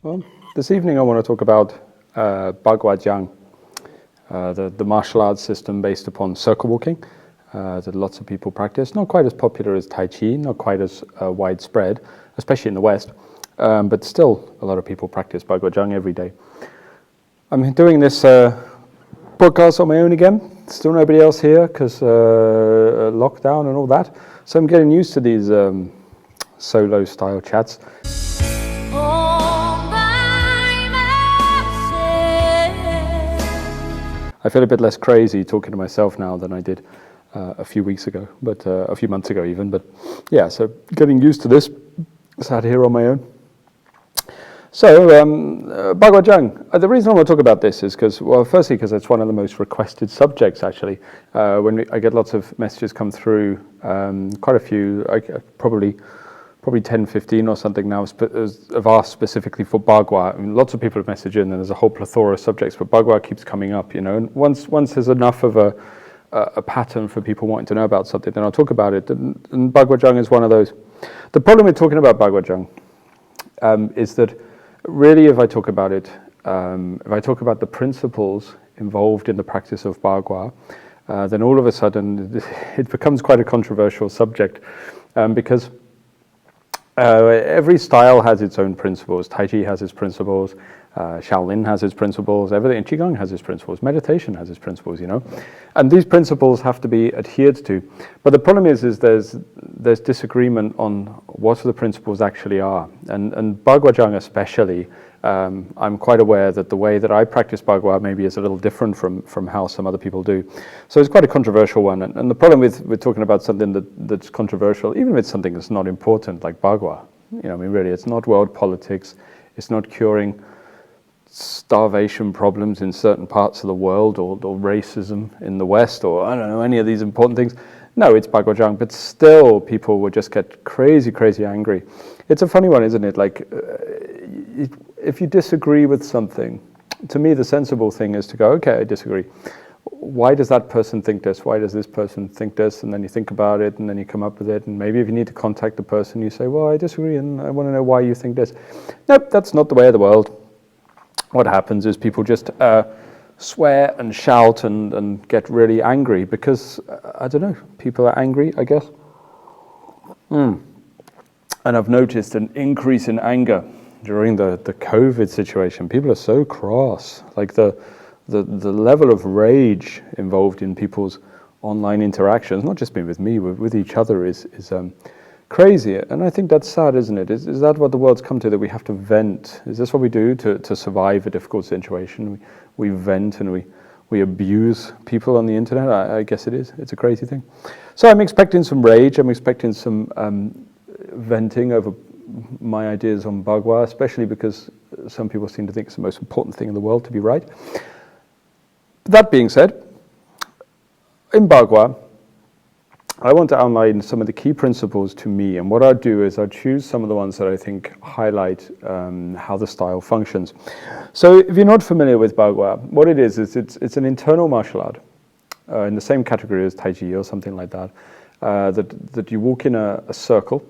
Well, this evening I want to talk about Baguazhang, the martial arts system based upon circle walking that lots of people practice. Not quite as popular as Tai Chi, not quite as widespread, especially in the West, but still a lot of people practice Baguazhang every day. I'm doing this podcast on my own again. Still nobody else here because lockdown and all that. So I'm getting used to these solo style chats. I feel a bit less crazy talking to myself now than I did a few weeks ago, but a few months ago even. But yeah, so getting used to this, sat here on my own. So, Baguazhang, the reason I want to talk about this is because, well, firstly, because it's one of the most requested subjects, actually. I get lots of messages come through, quite a few, probably 10, 15 or something now have asked specifically for Bagua. I mean, lots of people have messaged in, and there's a whole plethora of subjects, but Bagua keeps coming up, you know. And once there's enough of a pattern for people wanting to know about something, then I'll talk about it. And Baguazhang is one of those. The problem with talking about Baguazhang is that really, if I talk about it, if I talk about the principles involved in the practice of Bagua, then all of a sudden it becomes quite a controversial subject because every style has its own principles. Tai Chi has its principles, Shaolin has its principles, everything. Qigong has its principles, meditation has its principles, you know. And these principles have to be adhered to. But the problem is there's disagreement on what the principles actually are. And Baguazhang especially, I'm quite aware that the way that I practice Bagua maybe is a little different from how some other people do. So it's quite a controversial one. And the problem with talking about something that's controversial, even if it's something that's not important like Bagua, you know, I mean, really, it's not world politics, it's not curing starvation problems in certain parts of the world or racism in the West or, I don't know, any of these important things. No, it's Baguazhang, but still people will just get crazy, crazy angry. It's a funny one, isn't it? Like, if you disagree with something, to me the sensible thing is to go, okay, I disagree. Why does that person think this? Why does this person think this? And then you think about it, and then you come up with it. And maybe if you need to contact the person, you say, well, I disagree, and I want to know why you think this. Nope, that's not the way of the world. What happens is people just swear and shout and get really angry because, I don't know, people are angry, I guess. And I've noticed an increase in anger during the COVID situation. People are so cross. Like the level of rage involved in people's online interactions, not just with me, with each other, is crazy. And I think that's sad, isn't it? Is that what the world's come to, that we have to vent? Is this what we do to survive a difficult situation? We vent and we abuse people on the internet? I guess it is. It's a crazy thing. So I'm expecting some rage. I'm expecting some venting over my ideas on Bagua, especially because some people seem to think it's the most important thing in the world to be right. That being said, in Bagua, I want to outline some of the key principles to me, and what I'll do is I'll choose some of the ones that I think highlight how the style functions. So if you're not familiar with Bagua, what it is it's an internal martial art in the same category as Tai Chi or something like that, that you walk in a circle,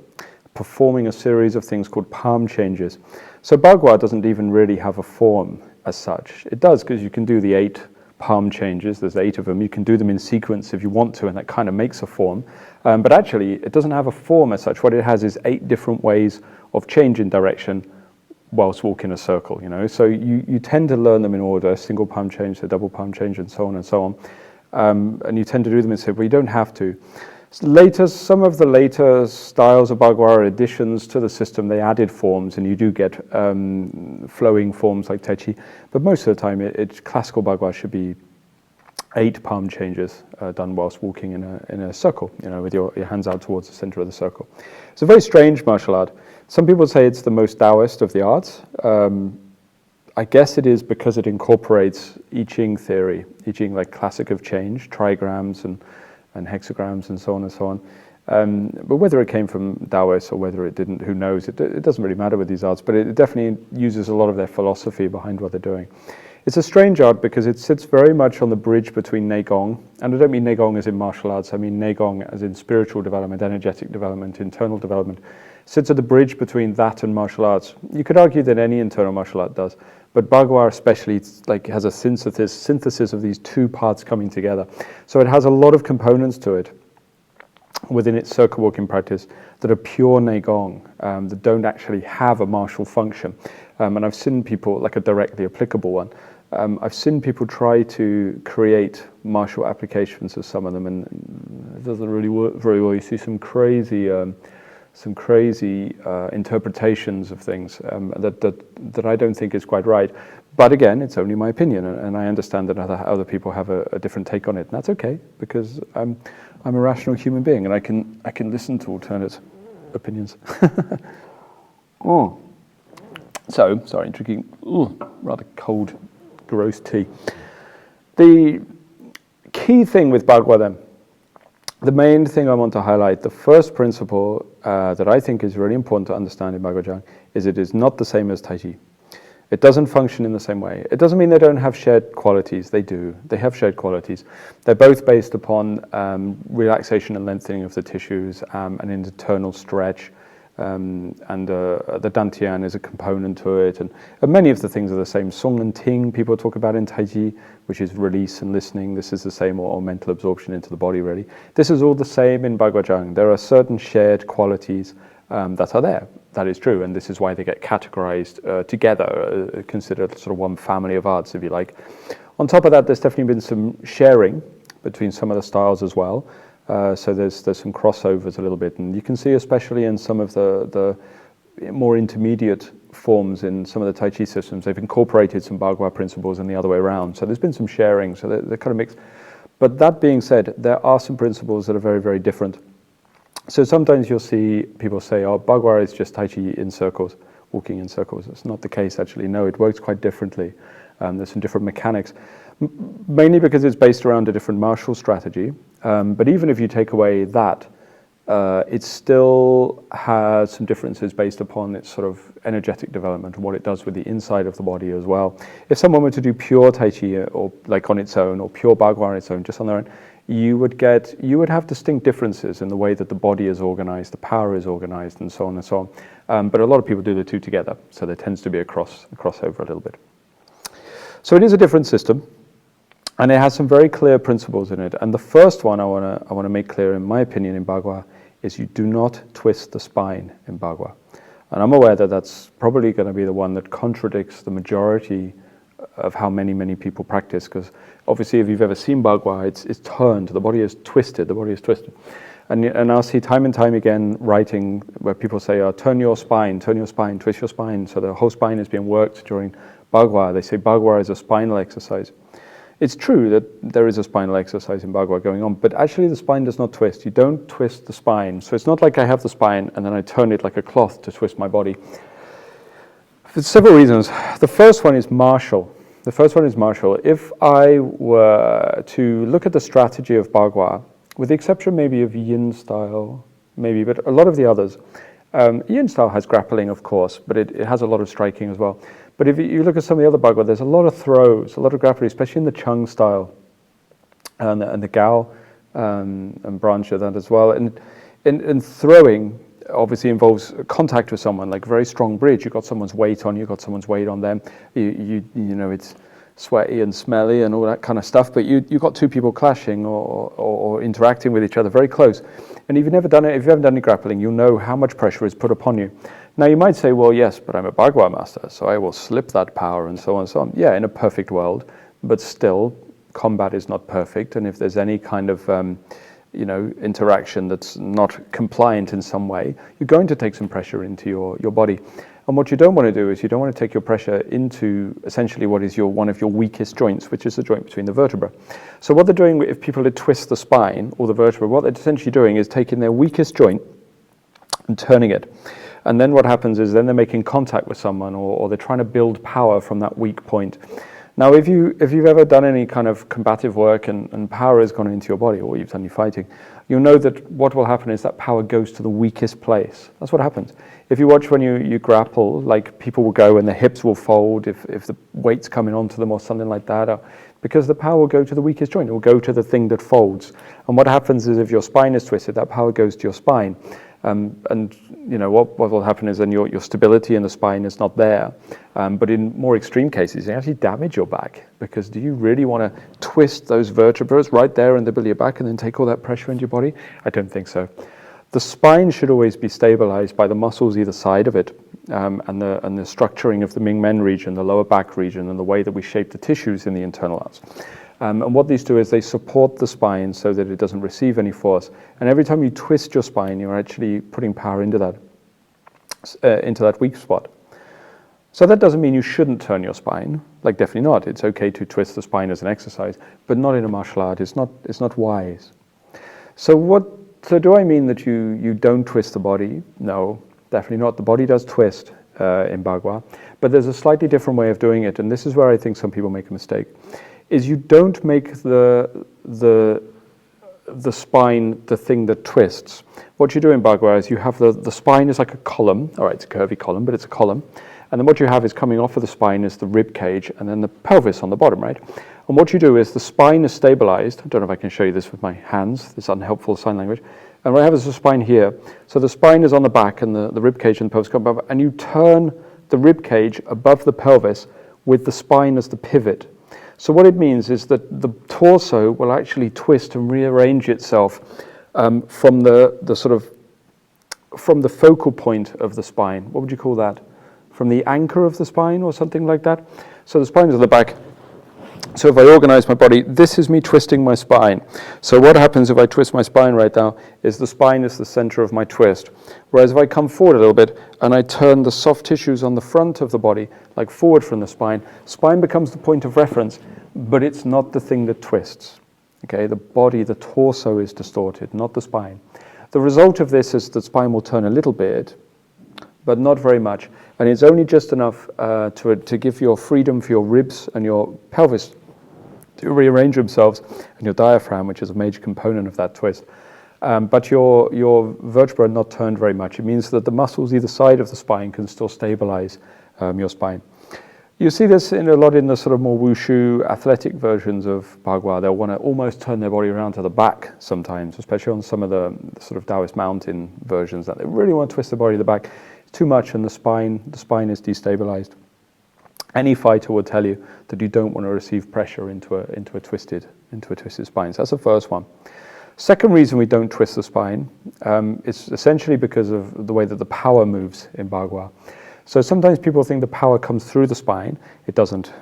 performing a series of things called palm changes. So Bagua doesn't even really have a form as such. It does because you can do the 8 palm changes. There's 8 of them. You can do them in sequence if you want to, and that kind of makes a form. But actually, it doesn't have a form as such. What it has is 8 different ways of changing direction whilst walking a circle, you know. So you tend to learn them in order: single palm change, the double palm change, and so on and so on. And you tend to do them in sequence, but you don't have to. Some of the later styles of Bagua are additions to the system. They added forms, and you do get flowing forms like Tai Chi. But most of the time, classical Bagua should be 8 palm changes done whilst walking in a circle, you know, with your hands out towards the center of the circle. It's a very strange martial art. Some people say it's the most Taoist of the arts. I guess it is because it incorporates I Ching theory, I Ching like classic of change, trigrams and hexagrams and so on and so on. But whether it came from Taoists or whether it didn't, who knows? It doesn't really matter with these arts, but it definitely uses a lot of their philosophy behind what they're doing. It's a strange art because it sits very much on the bridge between Neigong, and I don't mean Neigong as in martial arts, I mean Neigong as in spiritual development, energetic development, internal development. Sits at the bridge between that and martial arts. You could argue that any internal martial art does, but Bagua especially has a synthesis of these two parts coming together. So it has a lot of components to it within its circle walking practice that are pure Neigong, that don't actually have a martial function. And I've seen people, like a directly applicable one, I've seen people try to create martial applications of some of them, and it doesn't really work very well. You see some crazy interpretations of things that I don't think is quite right. But again, it's only my opinion, and I understand that other people have a different take on it, and that's okay, because I'm a rational human being, and I can listen to alternate opinions. So, sorry, drinking rather cold, gross tea. The key thing with Bagua then, the main thing I want to highlight, the first principle that I think is really important to understand in Baguazhang is it is not the same as Tai Chi. It doesn't function in the same way. It doesn't mean they don't have shared qualities. They do. They have shared qualities. They're both based upon relaxation and lengthening of the tissues, an internal stretch, and the dantian is a component to it, and many of the things are the same. Song and Ting people talk about in Tai Chi, which is release and listening. This is the same, or mental absorption into the body, really. This is all the same in Baguazhang. There are certain shared qualities that are there. That is true, and this is why they get categorized together, considered sort of one family of arts, if you like. On top of that, there's definitely been some sharing between some of the styles as well. So there's some crossovers a little bit, and you can see especially in some of the more intermediate forms in some of the Tai Chi systems, they've incorporated some Bagua principles and the other way around. So there's been some sharing, so they're kind of mixed. But that being said, there are some principles that are very, very different. So sometimes you'll see people say, oh, Bagua is just Tai Chi in circles, walking in circles. It's not the case, actually. No, it works quite differently. There's some different mechanics, mainly because it's based around a different martial strategy. But even if you take away that, it still has some differences based upon its sort of energetic development and what it does with the inside of the body as well. If someone were to do pure Tai Chi, or like on its own, or pure Bagua on its own, just on their own, you would have distinct differences in the way that the body is organized, the power is organized, and so on and so on. But a lot of people do the two together, so there tends to be a crossover a little bit. So it is a different system, and it has some very clear principles in it. And the first one I want to make clear, in my opinion, in Bagua, is you do not twist the spine in Bagua. And I'm aware that that's probably going to be the one that contradicts the majority of how many people practice, because obviously if you've ever seen Bagua, it's turned, the body is twisted, And I'll see time and time again writing where people say, oh, turn your spine, twist your spine. So the whole spine is being worked during Bagua. They say Bagua is a spinal exercise. It's true that there is a spinal exercise in Bagua going on, but actually the spine does not twist. You don't twist the spine. So it's not like I have the spine and then I turn it like a cloth to twist my body. For several reasons. The first one is martial. If I were to look at the strategy of Bagua, with the exception maybe of Yin style, but a lot of the others, Yin style has grappling, of course, but it has a lot of striking as well. But if you look at some of the other Bagua, there's a lot of throws, a lot of grappling, especially in the Chung style, and the Gao and branch of that as well. And throwing obviously involves contact with someone, like a very strong bridge. You've got someone's weight on you, got someone's weight on them. You know, it's sweaty and smelly and all that kind of stuff, but you've got two people clashing or interacting with each other very close. And if you haven't done any grappling, you'll know how much pressure is put upon you. Now you might say, well, yes, but I'm a Bagua master, so I will slip that power and so on and so on. Yeah, in a perfect world, but still, combat is not perfect, and if there's any kind of interaction that's not compliant in some way, you're going to take some pressure into your body. And what you don't want to do is you don't want to take your pressure into essentially what is one of your weakest joints, which is the joint between the vertebrae. So what they're doing, if people twist the spine or the vertebra, what they're essentially doing is taking their weakest joint and turning it. And then what happens is then they're making contact with someone, or they're trying to build power from that weak point. Now, if you've ever done any kind of combative work and power has gone into your body, or you've done any fighting, you'll know that what will happen is that power goes to the weakest place. That's what happens. If you watch when you grapple, like people will go and the hips will fold if the weight's coming onto them or something like that, because the power will go to the weakest joint. It will go to the thing that folds. And what happens is if your spine is twisted, that power goes to your spine. And you know what will happen is then your stability in the spine is not there. But in more extreme cases, you actually damage your back, because do you really want to twist those vertebrae right there in the middle of your back and then take all that pressure into your body? I don't think so. The spine should always be stabilized by the muscles either side of it, and the structuring of the Ming-Men region, the lower back region, and the way that we shape the tissues in the internal arts. And what these do is they support the spine so that it doesn't receive any force. And every time you twist your spine, you're actually putting power into that weak spot. So that doesn't mean you shouldn't turn your spine. Like, definitely not. It's okay to twist the spine as an exercise, but not in a martial art. It's not wise. So do I mean that you don't twist the body? No, definitely not. The body does twist in Bagua, but there's a slightly different way of doing it, and this is where I think some people make a mistake. Is you don't make the spine the thing that twists. What you do in Bagua is you have the spine is like a column. All right, it's a curvy column, but it's a column. And then what you have is coming off of the spine is the rib cage and then the pelvis on the bottom, right? And what you do is the spine is stabilized. I don't know if I can show you this with my hands, this unhelpful sign language. And what I have is the spine here. So the spine is on the back and the rib cage and the pelvis come above, and you turn the rib cage above the pelvis with the spine as the pivot. So what it means is that the torso will actually twist and rearrange itself from the focal point of the spine. What would you call that? From the anchor of the spine or something like that? So the spine is at the back. So if I organize my body, this is me twisting my spine. So what happens if I twist my spine right now is the spine is the center of my twist. Whereas if I come forward a little bit and I turn the soft tissues on the front of the body, like forward from the spine becomes the point of reference, but it's not the thing that twists. Okay, the body, the torso is distorted, not the spine. The result of this is the spine will turn a little bit, but not very much. And it's only just enough to give your freedom for your ribs and your pelvis to rearrange themselves, and your diaphragm, which is a major component of that twist. But your vertebrae are not turned very much. It means that the muscles either side of the spine can still stabilize your spine. You see this a lot in the sort of more wushu athletic versions of Bagua. They'll want to almost turn their body around to the back sometimes, especially on some of the sort of Taoist mountain versions, that they really want to twist the body to the back. It's too much, and the spine is destabilized. Any fighter will tell you that you don't want to receive pressure into a twisted spine. So that's the first one. Second reason we don't twist the spine is essentially because of the way that the power moves in Bagua. So sometimes people think the power comes through the spine. It doesn't,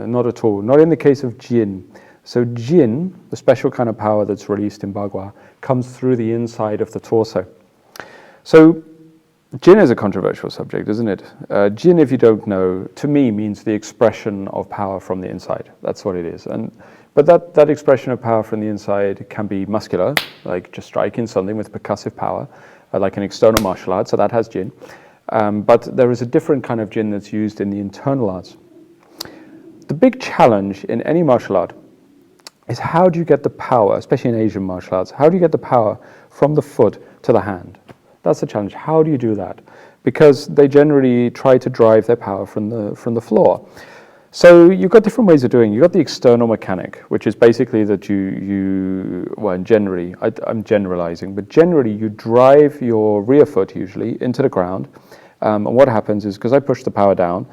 not at all. Not in the case of Jin. So Jin, the special kind of power that's released in Bagua, comes through the inside of the torso. So Jin is a controversial subject, isn't it? Jin, if you don't know, to me means the expression of power from the inside. That's what it is. But that expression of power from the inside can be muscular, like just striking something with percussive power, like an external martial art, so that has Jin. But there is a different kind of Jin that's used in the internal arts. The big challenge in any martial art is how do you get the power, especially in Asian martial arts, how do you get the power from the foot to the hand? That's the challenge. How do you do that? Because they generally try to drive their power from the floor. So you've got different ways of doing it. You've got the external mechanic, which is basically that I'm generalizing, but generally you drive your rear foot usually into the ground. And what happens is, because I push the power down,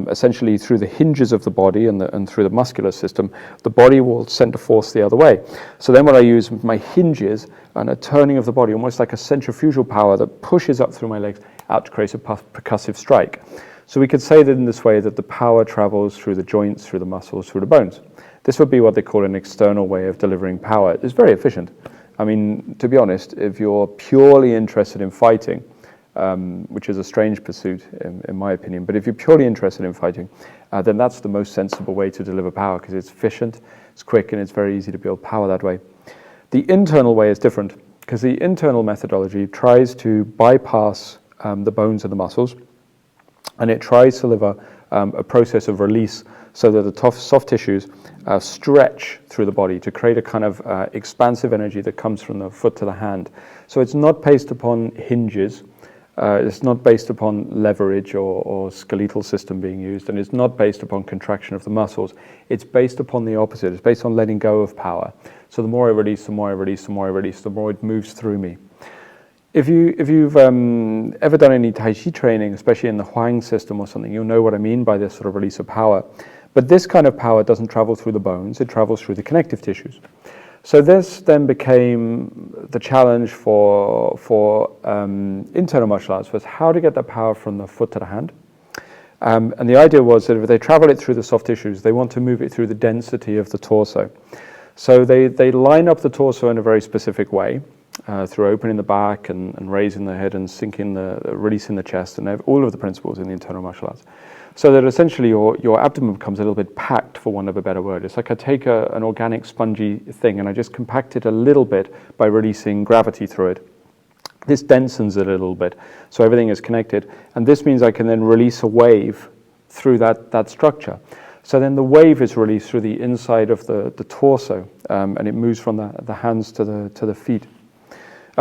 essentially through the hinges of the body and through the muscular system, the body will send a force the other way. So then when I use my hinges and a turning of the body, almost like a centrifugal power that pushes up through my legs out to create a percussive strike. So we could say that in this way that the power travels through the joints, through the muscles, through the bones. This would be what they call an external way of delivering power. It's very efficient. I mean, to be honest, if you're purely interested in fighting, which is a strange pursuit in my opinion, but if you're purely interested in fighting, then that's the most sensible way to deliver power, because it's efficient, it's quick, and it's very easy to build power that way. The internal way is different, because the internal methodology tries to bypass the bones and the muscles, and it tries to deliver a process of release so that the soft tissues stretch through the body to create a kind of expansive energy that comes from the foot to the hand. So it's not based upon hinges, it's not based upon leverage or skeletal system being used, and it's not based upon contraction of the muscles. It's based upon the opposite. It's based on letting go of power. So the more I release, the more I release, the more I release, the more it moves through me. If you've ever done any Tai Chi training, especially in the Huang system or something, you'll know what I mean by this sort of release of power. But this kind of power doesn't travel through the bones, it travels through the connective tissues. So this then became the challenge for internal martial arts, was how to get that power from the foot to the hand. And the idea was that if they travel it through the soft tissues, they want to move it through the density of the torso. So they line up the torso in a very specific way, through opening the back and raising the head and releasing the chest, and all of the principles in the internal martial arts. So that essentially your abdomen becomes a little bit packed, for want of a better word. It's like I take an organic spongy thing and I just compact it a little bit by releasing gravity through it. This densens it a little bit, so everything is connected. And this means I can then release a wave through that structure. So then the wave is released through the inside of the torso, and it moves from the hands to the feet.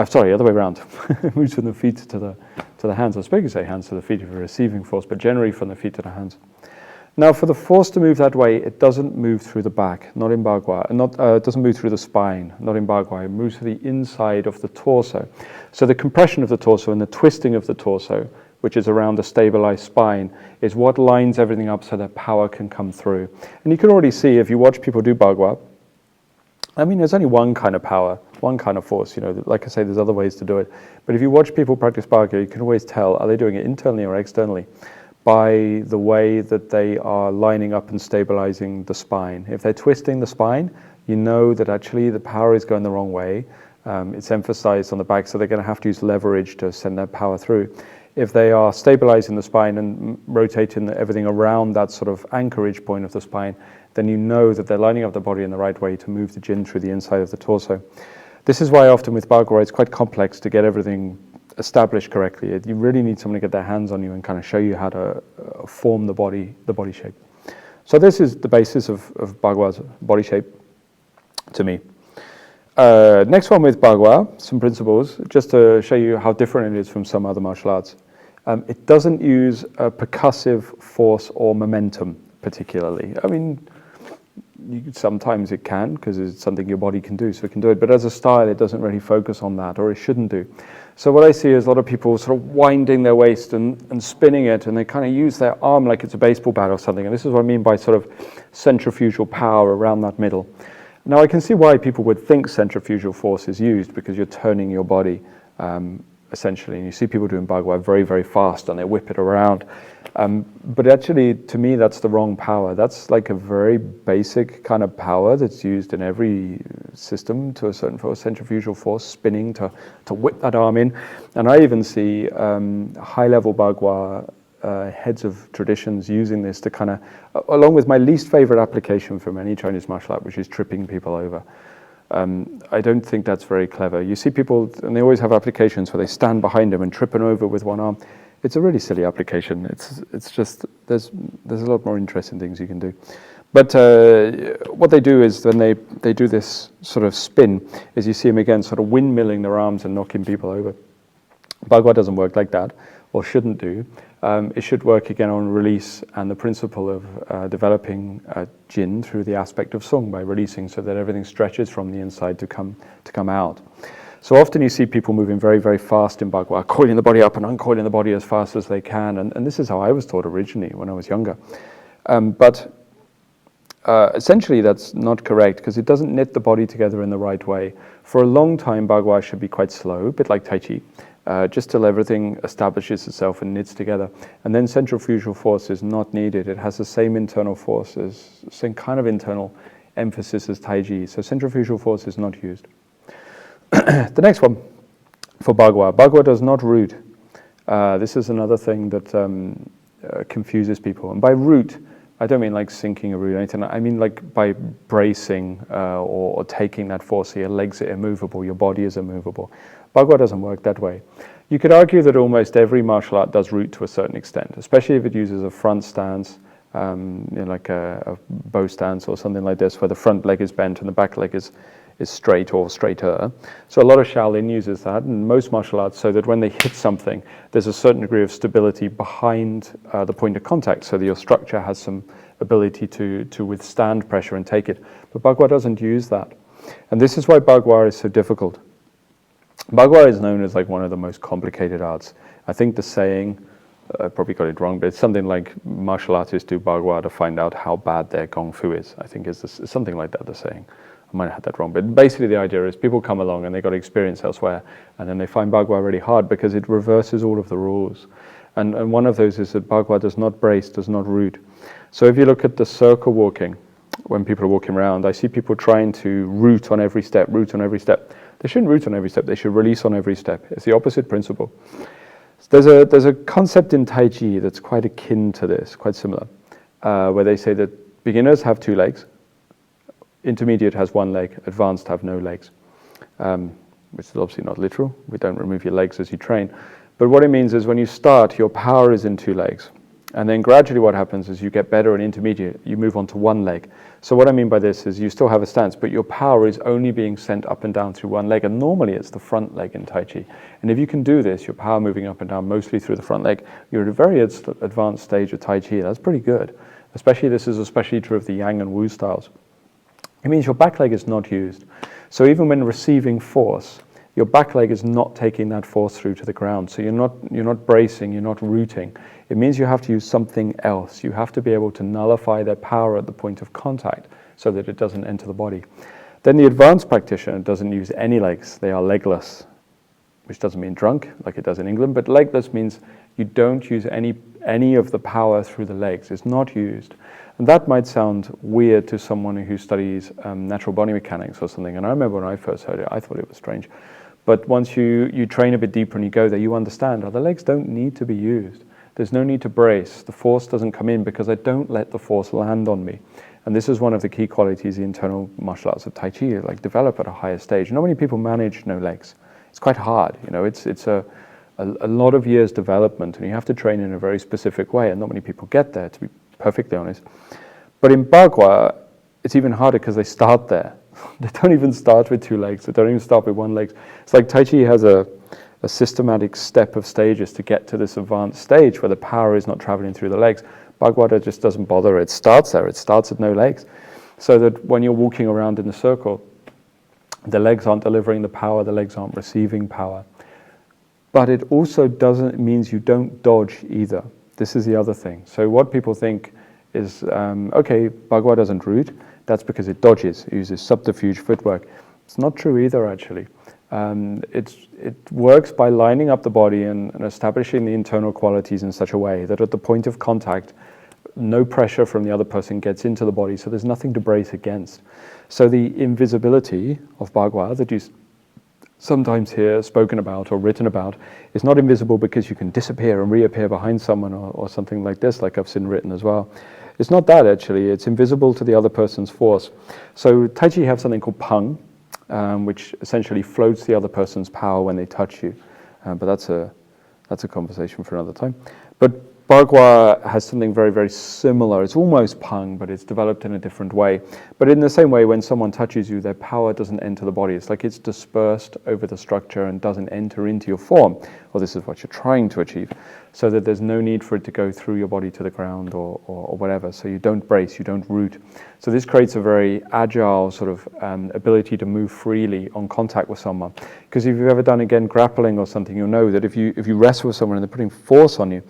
Sorry, other way around. It moves from the feet to the hands. I was supposed to say hands to the feet if you're receiving force, but generally from the feet to the hands. Now, for the force to move that way, it doesn't move through the back, not in Bagua. It doesn't move through the spine, not in Bagua. It moves to the inside of the torso. So the compression of the torso and the twisting of the torso, which is around a stabilized spine, is what lines everything up so that power can come through. And you can already see, if you watch people do Bagua, I mean, there's only one kind of power, one kind of force. You know, like I say, there's other ways to do it. But if you watch people practice Bagua, you can always tell, are they doing it internally or externally, by the way that they are lining up and stabilizing the spine. If they're twisting the spine, you know that actually the power is going the wrong way. It's emphasized on the back, so they're going to have to use leverage to send that power through. If they are stabilizing the spine and rotating everything around that sort of anchorage point of the spine, then you know that they're lining up the body in the right way to move the jin through the inside of the torso. This is why often with Bagua it's quite complex to get everything established correctly. You really need someone to get their hands on you and kind of show you how to form the body shape. So this is the basis of Bagua's body shape to me. Next one with Bagua, some principles, just to show you how different it is from some other martial arts. It doesn't use percussive force or momentum particularly. I mean, sometimes it can, because it's something your body can do, so it can do it. But as a style, it doesn't really focus on that, or it shouldn't do. So what I see is a lot of people sort of winding their waist and spinning it, and they kind of use their arm like it's a baseball bat or something. And this is what I mean by sort of centrifugal power around that middle. Now, I can see why people would think centrifugal force is used, because you're turning your body, essentially. And you see people doing Bagua very, very fast, and they whip it around. But actually, to me, that's the wrong power. That's like a very basic kind of power that's used in every system to a certain force, centrifugal force, spinning to whip that arm in. And I even see high-level Bagua heads of traditions using this to kind of, along with my least favorite application from any Chinese martial art, which is tripping people over. I don't think that's very clever. You see people, and they always have applications where they stand behind them and trip them over with one arm. It's a really silly application. It's just, there's a lot more interesting things you can do. But what they do is, when they do this sort of spin, is you see them again sort of windmilling their arms and knocking people over. Bagua doesn't work like that, or shouldn't do. It should work again on release and the principle of developing jin through the aspect of sung, by releasing so that everything stretches from the inside to come out. So often you see people moving very, very fast in Bagua, coiling the body up and uncoiling the body as fast as they can. And this is how I was taught originally when I was younger. But essentially that's not correct, because it doesn't knit the body together in the right way. For a long time, Bagua should be quite slow, a bit like Tai Chi, just till everything establishes itself and knits together. And then centrifugal force is not needed. It has the same internal force, same kind of internal emphasis as Tai Chi. So centrifugal force is not used. The next one for Bagua. Bagua does not root. This is another thing that confuses people. And by root, I don't mean like sinking a root or anything. I mean like by bracing or taking that force. So your legs are immovable, your body is immovable. Bagua doesn't work that way. You could argue that almost every martial art does root to a certain extent, especially if it uses a front stance, like a bow stance or something like this, where the front leg is bent and the back leg is straight or straighter. So a lot of Shaolin uses that, and most martial arts, so that when they hit something, there's a certain degree of stability behind the point of contact, so that your structure has some ability to withstand pressure and take it. But Bagua doesn't use that. And this is why Bagua is so difficult. Bagua is known as like one of the most complicated arts. I think the saying, I probably got it wrong, but it's something like martial artists do Bagua to find out how bad their Gong Fu is. I think it's something like that, the saying. I might have had that wrong, but basically the idea is people come along and they got experience elsewhere, and then they find Bagua really hard because it reverses all of the rules. And one of those is that Bagua does not brace, does not root. So if you look at the circle walking, when people are walking around, I see people trying to root on every step, root on every step. They shouldn't root on every step, they should release on every step. It's the opposite principle. There's a concept in Tai Chi that's quite akin to this, quite similar, where they say that beginners have 2 legs, intermediate has 1 leg, advanced have no legs, which is obviously not literal. We don't remove your legs as you train. But what it means is when you start, your power is in 2 legs. And then gradually what happens is you get better and intermediate, you move on to 1 leg. So what I mean by this is you still have a stance, but your power is only being sent up and down through 1 leg. And normally it's the front leg in Tai Chi. And if you can do this, your power moving up and down mostly through the front leg, you're at a very advanced stage of Tai Chi. That's pretty good. Especially this is especially true of the Yang and Wu styles. It means your back leg is not used. So even when receiving force, your back leg is not taking that force through to the ground. So you're not bracing, you're not rooting. It means you have to use something else. You have to be able to nullify their power at the point of contact so that it doesn't enter the body. Then the advanced practitioner doesn't use any legs. They are legless, which doesn't mean drunk like it does in England, but legless means you don't use any of the power through the legs. It's not used. And that might sound weird to someone who studies natural body mechanics or something. And I remember when I first heard it, I thought it was strange. But once you train a bit deeper and you go there, you understand, the legs don't need to be used. There's no need to brace. The force doesn't come in because I don't let the force land on me. And this is one of the key qualities the internal martial arts of Tai Chi like develop at a higher stage. Not many people manage no legs. It's quite hard. It's a lot of years development, and you have to train in a very specific way, and not many people get there, to be perfectly honest. But in Bagua, it's even harder because they start there. They don't even start with 2 legs. They don't even start with 1 leg. It's like Tai Chi has a systematic step of stages to get to this advanced stage where the power is not traveling through the legs. Bagua just doesn't bother. It starts there. It starts at no legs. So that when you're walking around in the circle, the legs aren't delivering the power, the legs aren't receiving power. But it also means you don't dodge either. This is the other thing. So what people think is, okay, Bagua doesn't root. That's because it dodges. It uses subterfuge footwork. It's not true either, actually. It works by lining up the body and establishing the internal qualities in such a way that at the point of contact, no pressure from the other person gets into the body, so there's nothing to brace against. So the invisibility of Bagua that you sometimes hear spoken about or written about is not invisible because you can disappear and reappear behind someone or something like this, like I've seen written as well. It's not that, actually. It's invisible to the other person's force. So Tai Chi have something called Peng, which essentially floats the other person's power when they touch you. But that's a conversation for another time. But Bagua has something very, very similar. It's almost Peng, but it's developed in a different way. But in the same way, when someone touches you, their power doesn't enter the body. It's like it's dispersed over the structure and doesn't enter into your form. Well, this is what you're trying to achieve, so that there's no need for it to go through your body to the ground or whatever. So you don't brace, you don't root. So this creates a very agile sort of ability to move freely on contact with someone. Because if you've ever done, again, grappling or something, you'll know that if you wrestle with someone and they're putting force on you,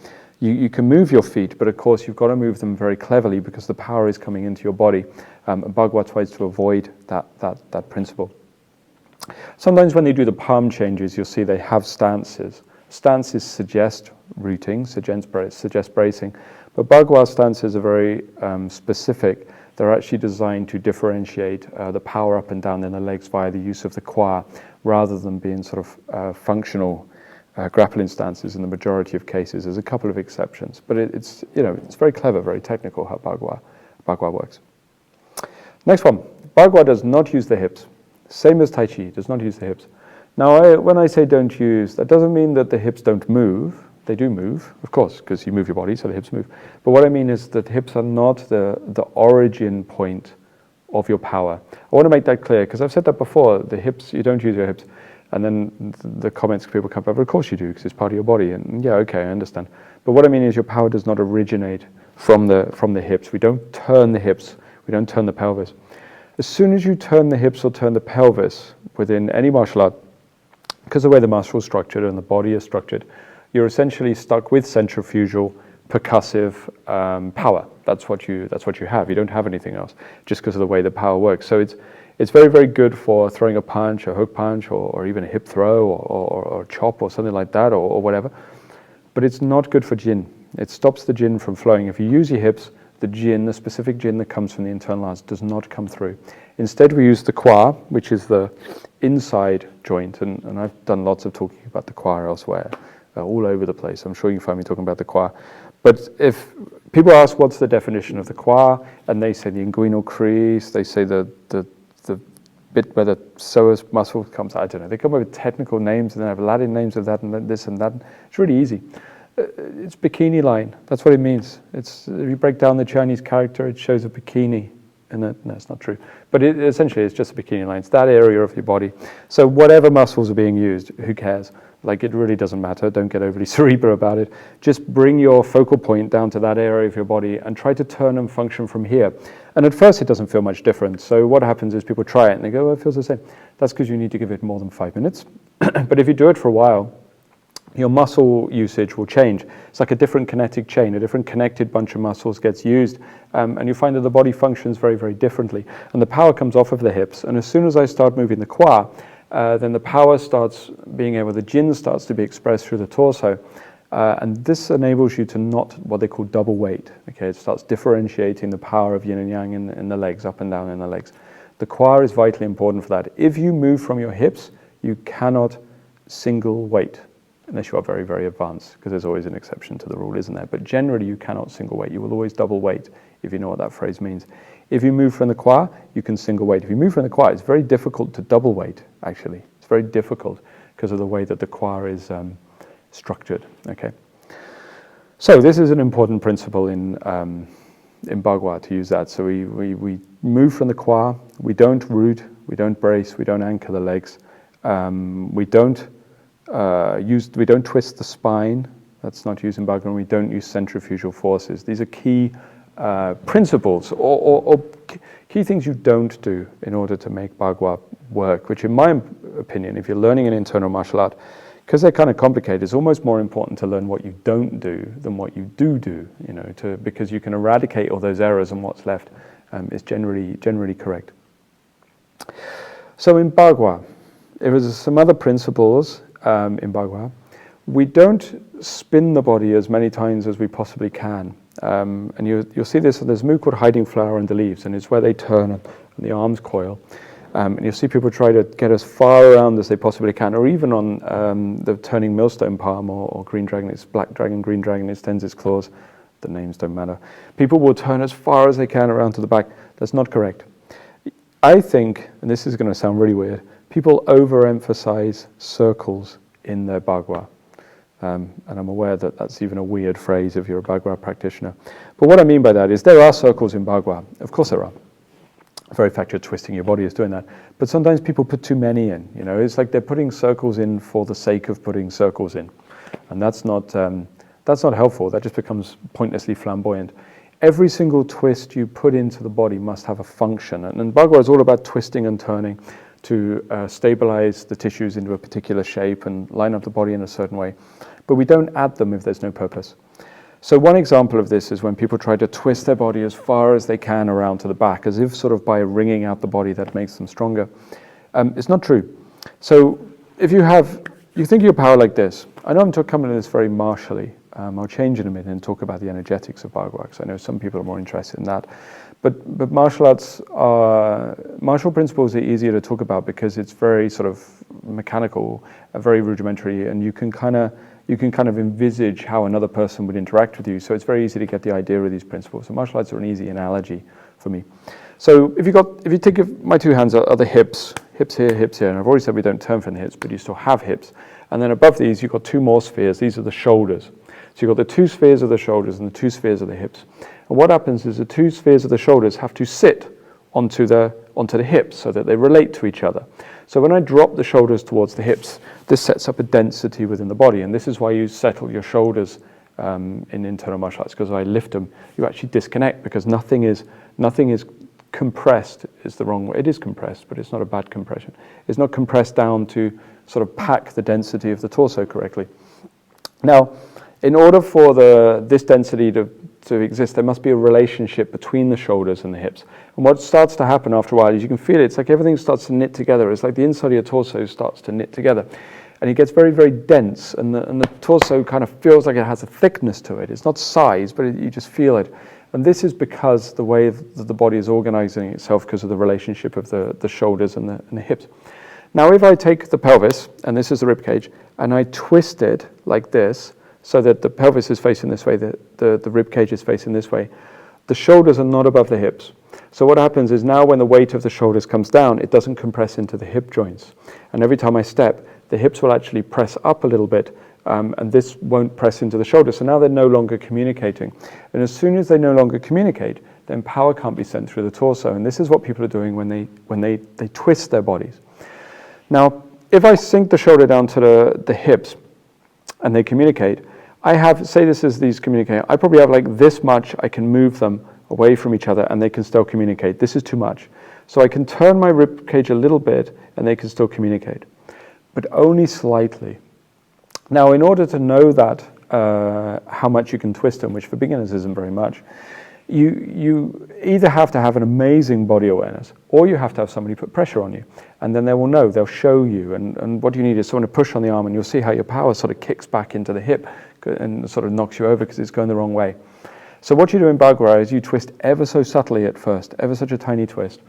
you can move your feet, but of course you've got to move them very cleverly because the power is coming into your body. Bagua tries to avoid that principle. Sometimes when they do the palm changes, you'll see they have stances. Stances suggest rooting, suggest bracing, but Bagua stances are very specific. They're actually designed to differentiate the power up and down in the legs via the use of the qua, rather than being sort of functional grappling stances in the majority of cases. There's a couple of exceptions, but it's very clever, very technical how Bagua works. Next one, Bagua does not use the hips. Same as Tai Chi, does not use the hips. Now, when I say don't use, that doesn't mean that the hips don't move. They do move, of course, because you move your body, so the hips move. But what I mean is that hips are not the origin point of your power. I want to make that clear, because I've said that before. The hips, you don't use your hips. And then the comments people come up, of course you do, because it's part of your body. And yeah, okay, I understand. But what I mean is your power does not originate from the hips. We don't turn the hips. We don't turn the pelvis. As soon as you turn the hips or turn the pelvis within any martial art, because of the way the muscle is structured and the body is structured, you're essentially stuck with centrifugal, percussive power. That's what you have. You don't have anything else, just because of the way the power works. So it's very, very good for throwing a punch, a hook punch, or even a hip throw, or chop, or something like that, or whatever. But it's not good for jin. It stops the jin from flowing. If you use your hips, the jin, the specific jin that comes from the internal arts, does not come through. Instead, we use the qua, which is the inside joint, and I've done lots of talking about the qua elsewhere, all over the place. I'm sure you can find me talking about the qua. But if people ask what's the definition of the qua, and they say the inguinal crease, they say the bit where the psoas muscle comes, I don't know, they come up with technical names and then have Latin names of that and this and that. It's really easy. It's bikini line. That's what it means. If you break down the Chinese character, it shows a bikini. And no, it's not true. But essentially, it's just a bikini line. It's that area of your body. So whatever muscles are being used, who cares? Like, it really doesn't matter. Don't get overly cerebral about it. Just bring your focal point down to that area of your body and try to turn and function from here. And at first, it doesn't feel much different. So what happens is people try it and they go, oh, it feels the same. That's because you need to give it more than 5 minutes. But if you do it for a while, your muscle usage will change. It's like a different kinetic chain, a different connected bunch of muscles gets used, and you find that the body functions very, very differently. And the power comes off of the hips. And as soon as I start moving the qua, then the power starts being able, the jin starts to be expressed through the torso. And this enables you to not what they call double weight. Okay, it starts differentiating the power of yin and yang in the legs, up and down in the legs. The qua is vitally important for that. If you move from your hips, you cannot single weight, unless you are very, very advanced, because there's always an exception to the rule, isn't there? But generally, you cannot single weight. You will always double weight, if you know what that phrase means. If you move from the qua, you can single weight. If you move from the qua, it's very difficult to double weight, actually. It's very difficult because of the way that the qua is structured, okay? So this is an important principle in Bagua, to use that. So we move from the qua, we don't root, we don't brace, we don't anchor the legs, we don't twist the spine. That's not used in Bagua, and we don't use centrifugal forces. These are key principles or key things you don't do in order to make Bagua work, which in my opinion, if you're learning an internal martial art, because they're kind of complicated, it's almost more important to learn what you don't do than what you do, because you can eradicate all those errors and what's left is generally correct. So in Bagua, there was some other principles in Bagua. We don't spin the body as many times as we possibly can. And you'll see this, there's a move called hiding flower in the leaves, and it's where they turn and the arms coil. And you'll see people try to get as far around as they possibly can, or even on the turning millstone palm or green dragon, it's black dragon, green dragon, it extends its claws. The names don't matter. People will turn as far as they can around to the back. That's not correct. I think, and this is going to sound really weird, people overemphasize circles in their Bagua. And I'm aware that that's even a weird phrase if you're a Bagua practitioner. But what I mean by that is there are circles in Bagua. Of course there are. The very fact you're twisting your body is doing that. But sometimes people put too many in. It's like they're putting circles in for the sake of putting circles in. And that's not helpful. That just becomes pointlessly flamboyant. Every single twist you put into the body must have a function. And Bagua is all about twisting and turning to stabilize the tissues into a particular shape and line up the body in a certain way. But we don't add them if there's no purpose. So one example of this is when people try to twist their body as far as they can around to the back, as if sort of by wringing out the body that makes them stronger. It's not true. So if you think of your power like this, I know I'm coming at this very martially, I'll change in a minute and talk about the energetics of Bagua, because I know some people are more interested in that. But martial principles are easier to talk about because it's very sort of mechanical, very rudimentary, and you can kind of envisage how another person would interact with you. So it's very easy to get the idea of these principles. So martial arts are an easy analogy for me. So if you take my two hands are the hips here, and I've already said we don't turn from the hips, but you still have hips. And then above these, you've got two more spheres. These are the shoulders. So you've got the two spheres of the shoulders and the two spheres of the hips. And what happens is the two spheres of the shoulders have to sit onto the hips so that they relate to each other. So when I drop the shoulders towards the hips, this sets up a density within the body. And this is why you settle your shoulders in internal martial arts, because I lift them, you actually disconnect, because nothing is compressed is the wrong way. It is compressed, but it's not a bad compression. It's not compressed down to sort of pack the density of the torso correctly. Now, in order for this density to exist, there must be a relationship between the shoulders and the hips. And what starts to happen after a while is you can feel it. It's like everything starts to knit together. It's like the inside of your torso starts to knit together. And it gets very, very dense. And the torso kind of feels like it has a thickness to it. It's not size, but you just feel it. And this is because the way that the body is organizing itself because of the relationship of the shoulders and the hips. Now, if I take the pelvis, and this is the rib cage, and I twist it like this, so that the pelvis is facing this way, the rib cage is facing this way, the shoulders are not above the hips. So what happens is now when the weight of the shoulders comes down, it doesn't compress into the hip joints. And every time I step, the hips will actually press up a little bit, and this won't press into the shoulders. So now they're no longer communicating. And as soon as they no longer communicate, then power can't be sent through the torso. And this is what people are doing when they twist their bodies. Now, if I sink the shoulder down to the hips and they communicate, I have, say this is these communicating, I probably have like this much, I can move them away from each other and they can still communicate. This is too much. So I can turn my rib cage a little bit and they can still communicate, but only slightly. Now, in order to know that, how much you can twist them, which for beginners isn't very much, you either have to have an amazing body awareness or you have to have somebody put pressure on you. And then they will know, they'll show you. And what you need is someone to push on the arm and you'll see how your power sort of kicks back into the hip and sort of knocks you over because it's going the wrong way. So what you do in Bagua is you twist ever so subtly at first, ever such a tiny twist,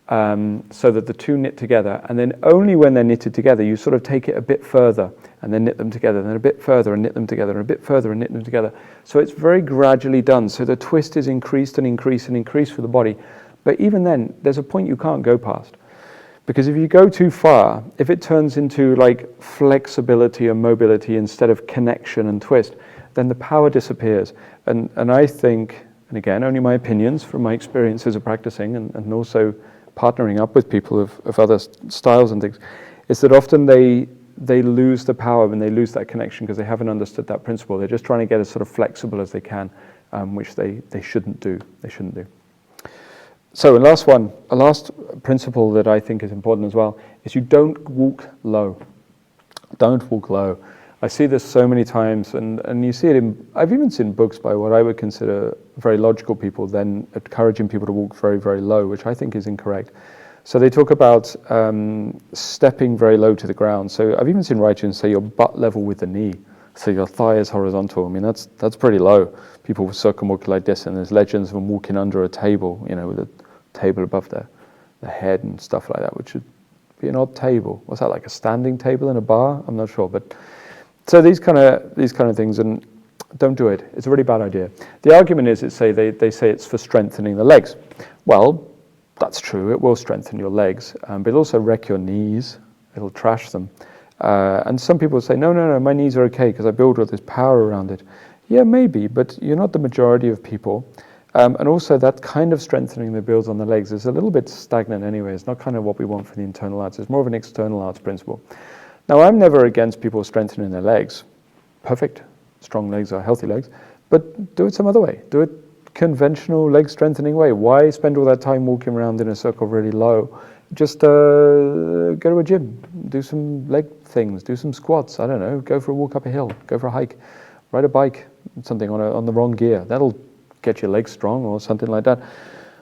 so that the two knit together. And then only when they're knitted together, you sort of take it a bit further and then knit them together, and then a bit further and knit them together, and a bit further and knit them together. So it's very gradually done. So the twist is increased and increased and increased for the body. But even then, there's a point you can't go past. Because if you go too far, if it turns into like flexibility and mobility instead of connection and twist, then the power disappears. And I think, and again, only my opinions from my experiences of practicing and also partnering up with people of other styles and things, is that often they lose the power and they lose that connection because they haven't understood that principle. They're just trying to get as sort of flexible as they can, which they shouldn't do. They shouldn't do. So a last principle that I think is important as well is you don't walk low. Don't walk low. I see this so many times, and you see it I've even seen books by what I would consider very logical people then encouraging people to walk very, very low, which I think is incorrect. So they talk about stepping very low to the ground. So I've even seen writings say you're butt level with the knee. So your thigh is horizontal. I mean, that's pretty low. People circumwalk like this, and there's legends of them walking under a table, with a table above their head and stuff like that, which would be an odd table. What's that, like a standing table in a bar? I'm not sure, but so these kind of things, and don't do it. It's a really bad idea. The argument is, they say it's for strengthening the legs. Well, that's true. It will strengthen your legs, but it'll also wreck your knees. It'll trash them. And some people say, no, my knees are okay because I build all this power around it. Yeah, maybe, but you're not the majority of people. And also that kind of strengthening that builds on the legs is a little bit stagnant anyway. It's not kind of what we want for the internal arts. It's more of an external arts principle. Now, I'm never against people strengthening their legs. Perfect. Strong legs are healthy legs. But do it some other way. Do it conventional leg strengthening way. Why spend all that time walking around in a circle really low? Just go to a gym. Do some leg things. Do some squats. I don't know. Go for a walk up a hill. Go for a hike. Ride a bike. Something on the wrong gear. That'll get your legs strong or something like that.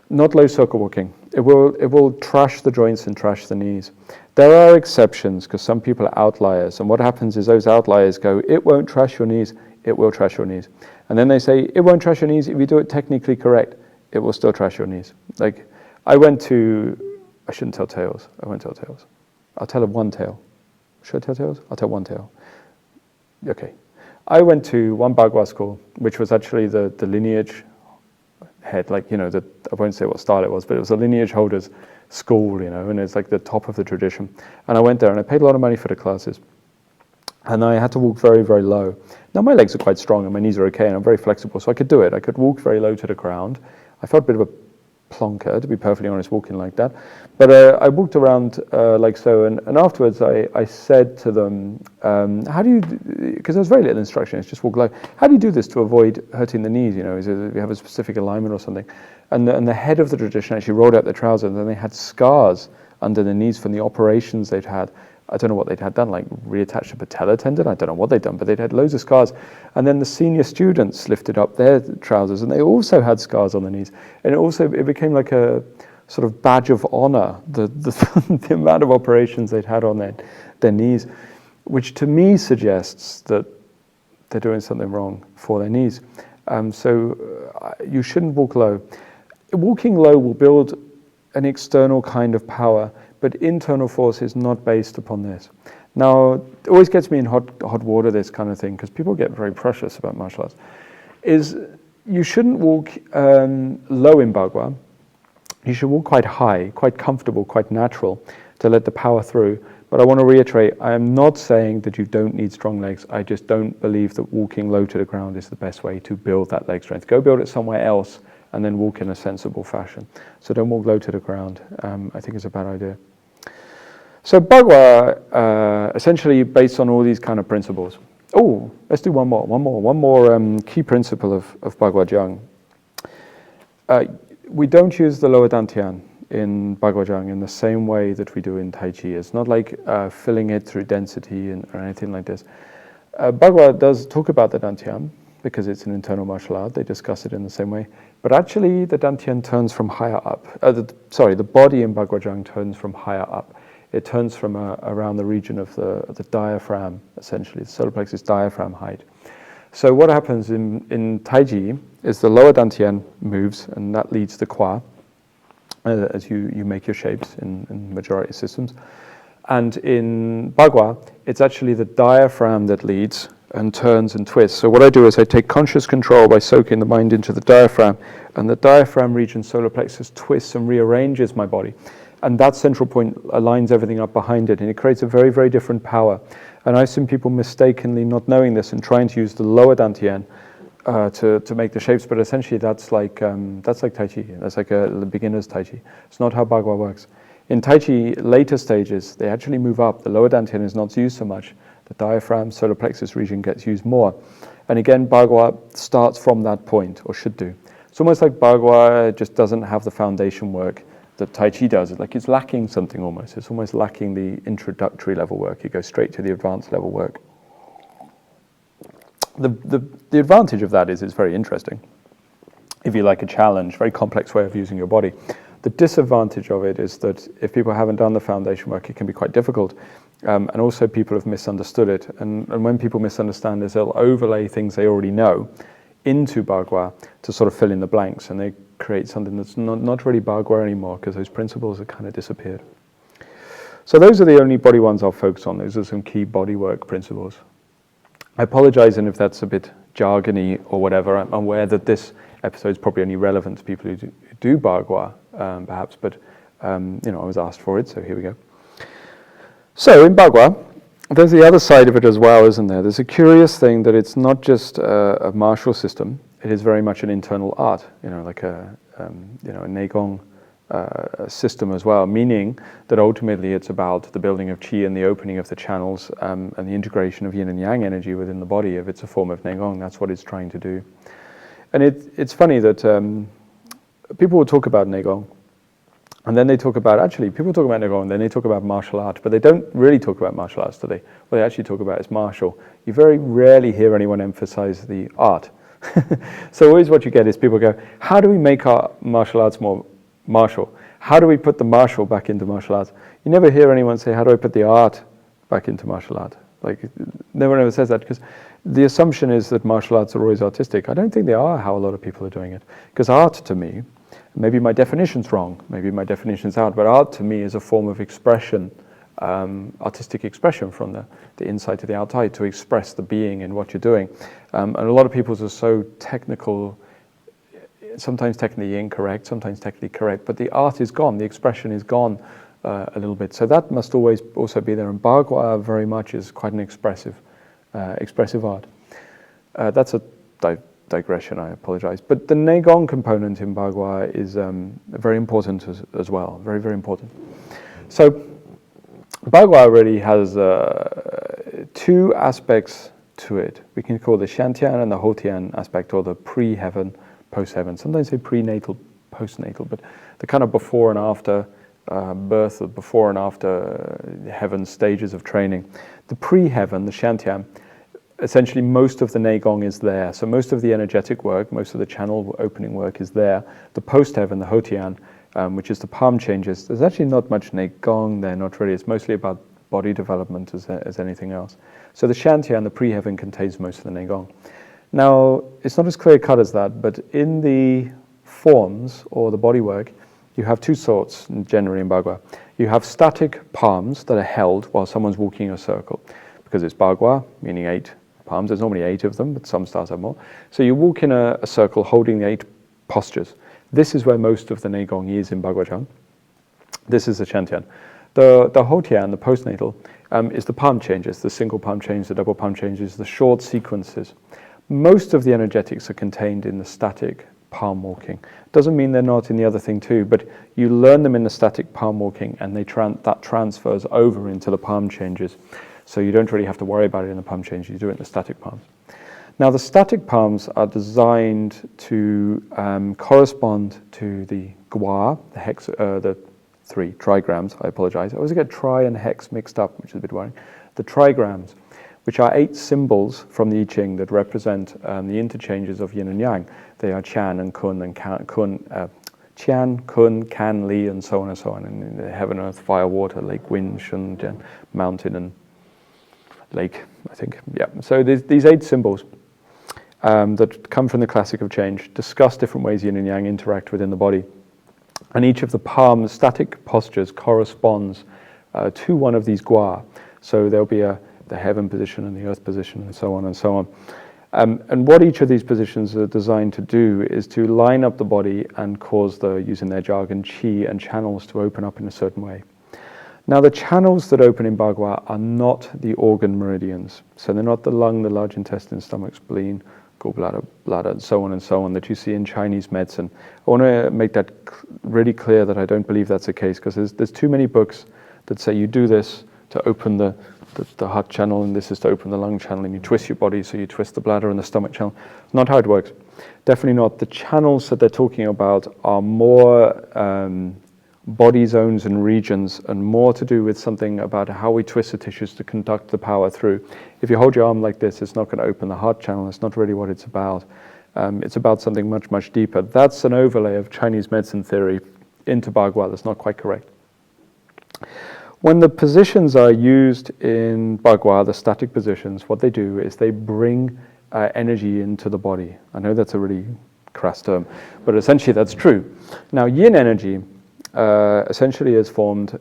Not low circle walking. It will trash the joints and trash the knees. There are exceptions because some people are outliers, and what happens is those outliers go, it won't trash your knees, it will trash your knees. And then they say, it won't trash your knees if you do it technically correct. It will still trash your knees. Like, I shouldn't tell tales. I won't tell tales. I'll tell one tale. Should I tell tales? I'll tell one tale. Okay. I went to one Bagua school, which was actually the lineage head, like, I won't say what style it was, but it was a lineage holder's school, and it's like the top of the tradition. And I went there and I paid a lot of money for the classes. And I had to walk very, very low. Now my legs are quite strong and my knees are okay and I'm very flexible, so I could do it. I could walk very low to the ground. I felt a bit of a plonker, to be perfectly honest, walking like that. But I walked around like so, and afterwards I said to them, how do you, because there's very little instruction, it's just walk low. How do you do this to avoid hurting the knees? Is it, you have a specific alignment or something? And the head of the tradition actually rolled out the trousers, and then they had scars under the knees from the operations they'd had. I don't know what they'd had done, like reattached a patella tendon. I don't know what they'd done, but they'd had loads of scars. And then the senior students lifted up their trousers, and they also had scars on the knees. And it became like a sort of badge of honor, the the amount of operations they'd had on their knees, which to me suggests that they're doing something wrong for their knees. So you shouldn't walk low. Walking low will build an external kind of power, but internal force is not based upon this. Now, it always gets me in hot water, this kind of thing, because people get very precious about martial arts, is you shouldn't walk low in Bagua. You should walk quite high, quite comfortable, quite natural, to let the power through. But I want to reiterate, I am not saying that you don't need strong legs. I just don't believe that walking low to the ground is the best way to build that leg strength. Go build it somewhere else and then walk in a sensible fashion. So don't walk low to the ground. I think it's a bad idea. So Bagua, essentially based on all these kind of principles. Oh, let's do one more key principle of Baguazhang. We don't use the lower dantian in Baguazhang in the same way that we do in Tai Chi. It's not like filling it through density or anything like this. Bagua does talk about the dantian because it's an internal martial art. They discuss it in the same way. But actually the dantian turns from higher up. The body in Baguazhang turns from higher up. It turns from around the region of the diaphragm, essentially, the solar plexus diaphragm height. So what happens in Tai Chi is the lower dantian moves, and that leads the Kwa, as you make your shapes in majority systems. And in Bagua, it's actually the diaphragm that leads and turns and twists. So what I do is I take conscious control by soaking the mind into the diaphragm, and the diaphragm region, solar plexus, twists and rearranges my body. And that central point aligns everything up behind it, and it creates a very, very different power. And I've seen people mistakenly not knowing this and trying to use the lower dantian to make the shapes, but essentially that's like Tai Chi. That's like a beginner's Tai Chi. It's not how Bagua works. In Tai Chi, later stages, they actually move up. The lower dantian is not used so much. The diaphragm, solar plexus region gets used more. And again, Bagua starts from that point, or should do. It's almost like Bagua just doesn't have the foundation work that Tai Chi does. It's lacking something almost. It's almost lacking the introductory level work. You go straight to the advanced level work. The advantage of that is it's very interesting. If you like a challenge, very complex way of using your body. The disadvantage of it is that if people haven't done the foundation work, it can be quite difficult. And also people have misunderstood it. And when people misunderstand this, they'll overlay things they already know into Bagua to sort of fill in the blanks, and they create something that's not really Bagua anymore because those principles have kind of disappeared. So those are the only body ones I'll focus on. Those are some key bodywork principles. I apologize and if that's a bit jargony or whatever. I'm aware that this episode is probably only relevant to people who do Bagua, perhaps, but I was asked for it, so here we go. So in Bagua, there's the other side of it as well, isn't there? There's a curious thing that it's not just a martial system. It is very much an internal art, like a Neigong system as well, meaning that ultimately it's about the building of qi and the opening of the channels and the integration of yin and yang energy within the body. If it's a form of Neigong, that's what it's trying to do. And it's funny that people will talk about Neigong, and then they talk about, people talk about Neigong, and then they talk about martial art, but they don't really talk about martial arts, do they? What they actually talk about is martial. You very rarely hear anyone emphasize the art. So always what you get is people go, how do we make our martial arts more martial? How do we put the martial back into martial arts? You never hear anyone say, how do I put the art back into martial art? Like, no one ever says that, because the assumption is that martial arts are always artistic. I don't think they are how a lot of people are doing it. Because art to me, maybe my definition's wrong, maybe my definition's out, but art to me is a form of expression, artistic expression from the inside to the outside, to express the being in what you're doing. And a lot of people are so technical, sometimes technically incorrect, sometimes technically correct, but the art is gone, the expression is gone a little bit. So that must always also be there. And Bagua very much is quite an expressive art. That's a digression, I apologize. But the Neigong component in Bagua is very important as well, very, very important. So Bagua really has two aspects to it. We can call the Shantian and the Hotian aspect, or the pre-heaven, post-heaven. Sometimes say prenatal, postnatal, but the kind of before and after birth, or before and after heaven stages of training. The pre-heaven, the Shantian, essentially most of the Neigong is there. So most of the energetic work, most of the channel opening work is there. The post-heaven, the Hotian, which is the palm changes, there's actually not much Neigong there, not really. It's mostly about body development as anything else. So the Shantian, the pre-heaven, contains most of the Neigong. Now, it's not as clear-cut as that, but in the forms, or the bodywork, you have two sorts, generally in Bagua. You have static palms that are held while someone's walking a circle, because it's Bagua, meaning 8 palms. There's normally 8 of them, but some styles have more. So you walk in a circle holding the 8 postures. This is where most of the Neigong is in Baguazhang. This is the Shantian. The Hotian, the postnatal, is the palm changes, the single palm change, the double palm changes, the short sequences. Most of the energetics are contained in the static palm walking. Doesn't mean they're not in the other thing too, but you learn them in the static palm walking, and that transfers over into the palm changes. So you don't really have to worry about it in the palm change, you do it in the static palms. Now the static palms are designed to correspond to the Gua, the hex, the 3 trigrams, I apologize. I always get tri and hex mixed up, which is a bit worrying. The trigrams, which are 8 symbols from the I Ching that represent the interchanges of yin and yang. They are Qian and Kun and Qian, Kun, Kan, Li, and so on and so on. And heaven, earth, fire, water, lake, wind, Shun, Jian, mountain, and lake, I think. Yeah. So these 8 symbols that come from the classic of change discuss different ways yin and yang interact within the body. And each of the palm static postures corresponds to one of these Gua. So there'll be the heaven position and the earth position, and so on and so on. And what each of these positions are designed to do is to line up the body and cause using their jargon, qi and channels to open up in a certain way. Now the channels that open in Bagua are not the organ meridians. So they're not the lung, the large intestine, stomach, spleen, gallbladder, bladder, and so on that you see in Chinese medicine. I want to make that really clear that I don't believe that's the case, because there's too many books that say you do this to open the heart channel, and this is to open the lung channel, and you twist your body, so you twist the bladder and the stomach channel. Not how it works. Definitely not. The channels that they're talking about are more body zones and regions, and more to do with something about how we twist the tissues to conduct the power through. If you hold your arm like this, it's not going to open the heart channel. It's not really what it's about. It's about something much, much deeper. That's an overlay of Chinese medicine theory into Bagua. That's not quite correct. When the positions are used in Bagua, the static positions, what they do is they bring energy into the body. I know that's a really crass term, but essentially that's true. Now, yin energy essentially is formed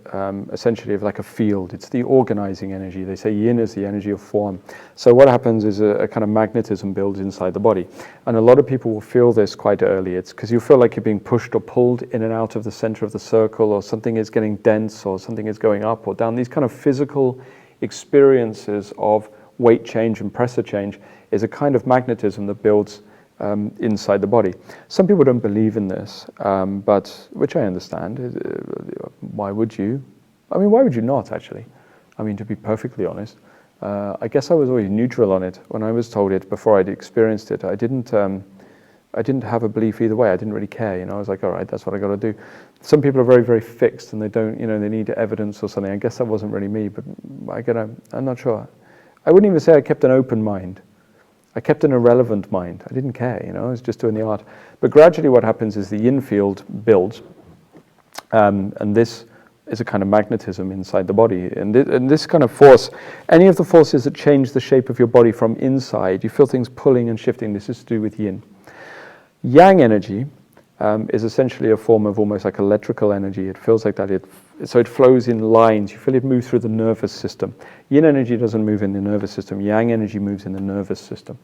essentially of like a field. It's the organizing energy. They say yin is the energy of form. So what happens is a kind of magnetism builds inside the body. And a lot of people will feel this quite early. It's because you feel like you're being pushed or pulled in and out of the center of the circle, or something is getting dense, or something is going up or down. These kind of physical experiences of weight change and pressure change is a kind of magnetism that builds inside the body. Some people don't believe in this, but which I understand. Why would you? I mean, why would you not, actually? I mean, to be perfectly honest, I guess I was always neutral on it. When I was told it before I'd experienced it, I didn't have a belief either way. I didn't really care. You know, I was like, all right, that's what I got to do. Some people are very, very fixed, and they don't, you know, they need evidence or something. I guess that wasn't really me, but I'm not sure. I wouldn't even say I kept an open mind. I kept an irrelevant mind. I didn't care, you know, I was just doing the art. But gradually what happens is the yin field builds, and this is a kind of magnetism inside the body. And this kind of force, any of the forces that change the shape of your body from inside, you feel things pulling and shifting, this is to do with yin. Yang energy is essentially a form of almost like electrical energy. It feels like that. So it flows in lines. You feel it move through the nervous system. Yin energy doesn't move in the nervous system. Yang energy moves in the nervous system.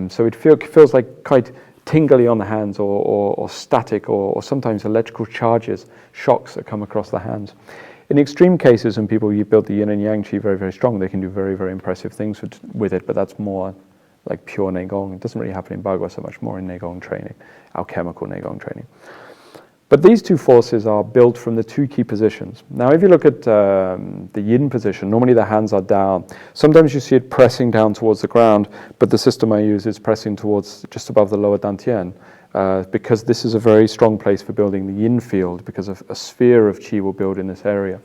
So it feels like quite tingly on the hands, or static, or sometimes electrical charges, shocks that come across the hands. In extreme cases, when people you build the yin and yang qi very, very strong, they can do very, very impressive things with it, but that's more like pure Neigong. It doesn't really happen in Bagua so much, more in Neigong training, alchemical Neigong training. But these two forces are built from the two key positions. Now, if you look at the yin position, normally the hands are down. Sometimes you see it pressing down towards the ground, but the system I use is pressing towards just above the lower dantian, because this is a very strong place for building the yin field, because a sphere of qi will build in this area.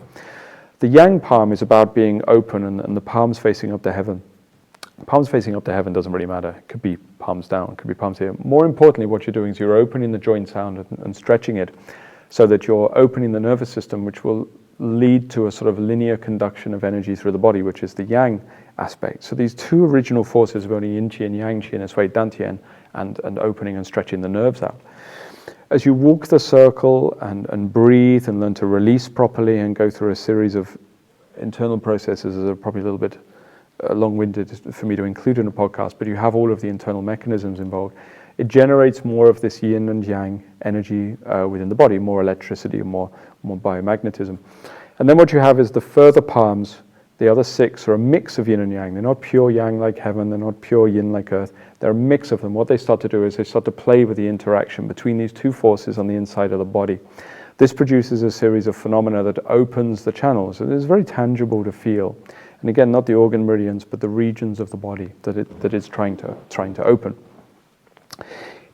The yang palm is about being open and the palms facing up to heaven. Palms facing up to heaven doesn't really matter. It could be palms down, it could be palms here. More importantly, what you're doing is you're opening the joint sound and stretching it so that you're opening the nervous system, which will lead to a sort of linear conduction of energy through the body, which is the yang aspect. So these two original forces of only yin qi and yang qi in its way, dantian, and opening and stretching the nerves out. As you walk the circle and breathe and learn to release properly and go through a series of internal processes that are probably a little bit long-winded for me to include in a podcast, but you have all of the internal mechanisms involved. It generates more of this yin and yang energy within the body, more electricity, more biomagnetism. And then what you have is the further palms, the other six, are a mix of yin and yang. They're not pure yang like heaven, they're not pure yin like earth. They're a mix of them. What they start to do is they start to play with the interaction between these two forces on the inside of the body. This produces a series of phenomena that opens the channels. It is very tangible to feel. And again, not the organ meridians, but the regions of the body that it's trying to open.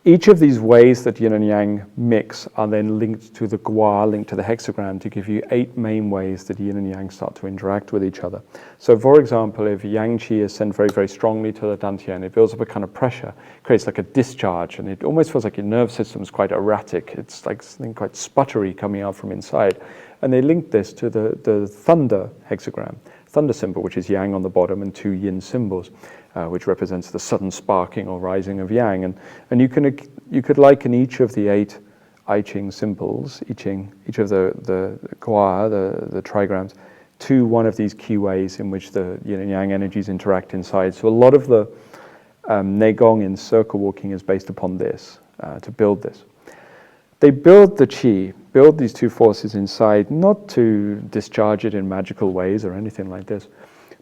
Each of these ways that yin and yang mix are then linked to the gua, linked to the hexagram, to give you 8 main ways that yin and yang start to interact with each other. So for example, if yang qi is sent very, very strongly to the dantian, it builds up a kind of pressure, creates like a discharge, and it almost feels like your nerve system is quite erratic. It's like something quite sputtery coming out from inside. And they link this to the thunder hexagram, thunder symbol, which is yang on the bottom, and 2 yin symbols, which represents the sudden sparking or rising of yang. And you could liken each of the 8 I Ching symbols, each of the gua, the trigrams, to one of these key ways in which the yin and yang energies interact inside. So a lot of the Neigong in circle walking is based upon this, to build this. They build the qi, build these two forces inside, not to discharge it in magical ways or anything like this,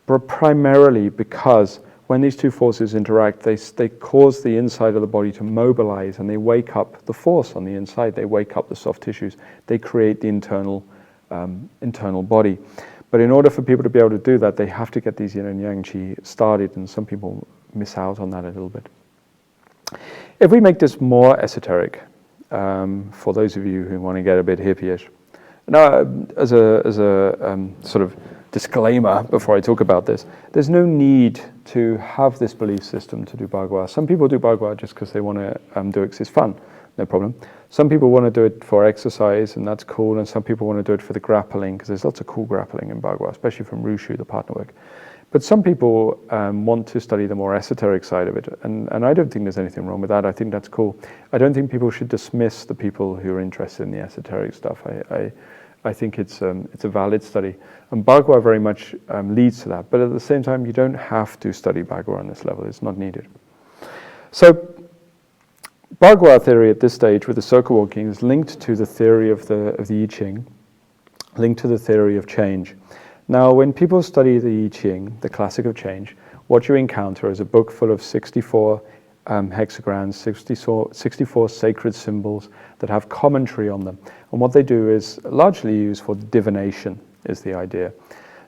but primarily because when these two forces interact, they cause the inside of the body to mobilize, and they wake up the force on the inside. They wake up the soft tissues. They create the internal body. But in order for people to be able to do that, they have to get these yin and yang qi started, and some people miss out on that a little bit. If we make this more esoteric, for those of you who want to get a bit hippie-ish. Now, as a sort of disclaimer before I talk about this, there's no need to have this belief system to do Bagua. Some people do Bagua just because they want to do it because it's fun, no problem. Some people want to do it for exercise, and that's cool, and some people want to do it for the grappling, because there's lots of cool grappling in Bagua, especially from Rushu, the partner work. But some people want to study the more esoteric side of it, and I don't think there's anything wrong with that. I think that's cool. I don't think people should dismiss the people who are interested in the esoteric stuff. I think it's a valid study, and Bagua very much leads to that. But at the same time, you don't have to study Bagua on this level. It's not needed. So Bagua theory at this stage with the circle walking is linked to the theory of the I Ching, linked to the theory of change. Now, when people study the I Ching, the classic of change, what you encounter is a book full of 64 hexagrams, 64 sacred symbols that have commentary on them. And what they do is largely used for divination, is the idea.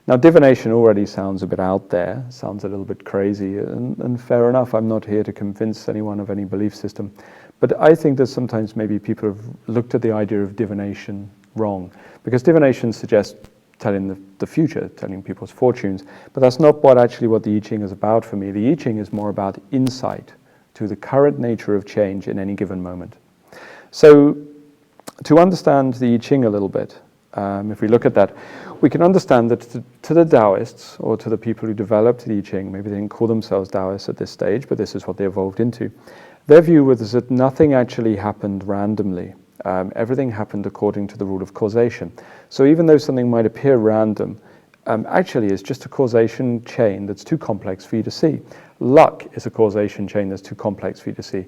Now, divination already sounds a bit out there, sounds a little bit crazy, and fair enough. I'm not here to convince anyone of any belief system. But I think that sometimes maybe people have looked at the idea of divination wrong, because divination suggests telling the future, telling people's fortunes. But that's not what the I Ching is about for me. The I Ching is more about insight to the current nature of change in any given moment. So to understand the I Ching a little bit, if we look at that, we can understand that to the Taoists, or to the people who developed the I Ching, maybe they didn't call themselves Taoists at this stage, but this is what they evolved into. Their view was that nothing actually happened randomly. Everything happened according to the rule of causation. So even though something might appear random, actually it's just a causation chain that's too complex for you to see. Luck is a causation chain that's too complex for you to see.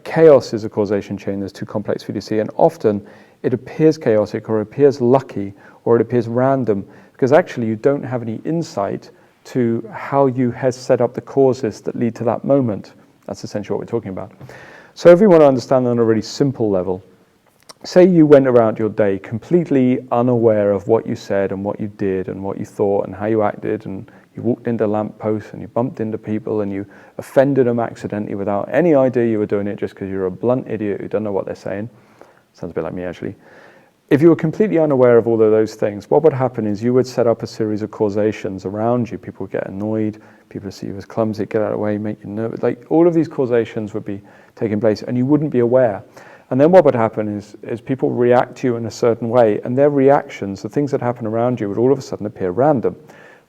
Chaos is a causation chain that's too complex for you to see, and often it appears chaotic, or it appears lucky, or it appears random, because actually you don't have any insight to how you have set up the causes that lead to that moment. That's essentially what we're talking about. So if we want to understand on a really simple level, say you went around your day completely unaware of what you said and what you did and what you thought and how you acted, and you walked into lampposts and you bumped into people and you offended them accidentally without any idea you were doing it, just because you're a blunt idiot who doesn't know what they're saying. Sounds a bit like me, actually. If you were completely unaware of all of those things, what would happen is you would set up a series of causations around you. People would get annoyed, people would see you as clumsy, get out of the way, make you nervous. Like, all of these causations would be taking place and you wouldn't be aware. And then what would happen is people react to you in a certain way, and their reactions, the things that happen around you, would all of a sudden appear random.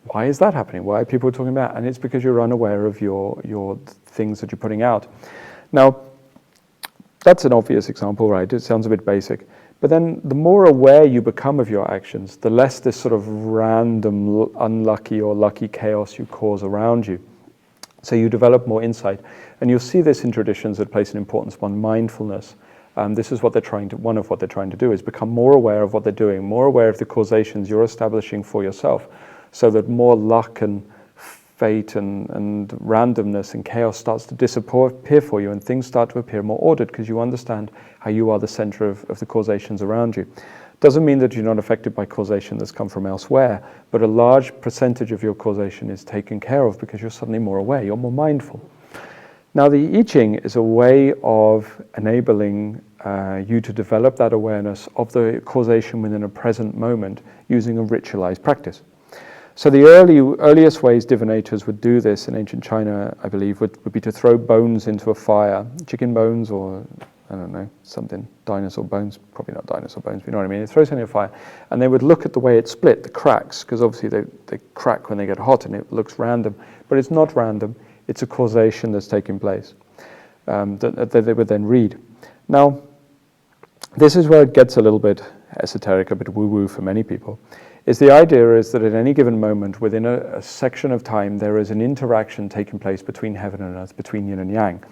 Why is that happening? Why are people talking about? And it's because you're unaware of your things that you're putting out. Now, that's an obvious example, right? It sounds a bit basic. But then the more aware you become of your actions, the less this sort of random, unlucky or lucky chaos you cause around you. So you develop more insight. And you'll see this in traditions that place an importance on mindfulness. This is what one of what they're trying to do, is become more aware of what they're doing, more aware of the causations you're establishing for yourself, so that more luck and fate and randomness and chaos starts to disappear for you, and things start to appear more ordered, because you understand how you are the center of the causations around you. Doesn't mean that you're not affected by causation that's come from elsewhere, but a large percentage of your causation is taken care of because you're suddenly more aware, you're more mindful. Now, the I Ching is a way of enabling you to develop that awareness of the causation within a present moment using a ritualized practice. So the earliest ways divinators would do this in ancient China, I believe, would be to throw bones into a fire, chicken bones or, I don't know, something, dinosaur bones, probably not dinosaur bones, but you know what I mean. They throw something in a fire, and they would look at the way it split, the cracks, because obviously they crack when they get hot and it looks random, but it's not random. It's a causation that's taking place that they would then read. Now, this is where it gets a little bit esoteric, a bit woo-woo for many people. The idea is that at any given moment, within a section of time, there is an interaction taking place between heaven and earth, between yin and yang.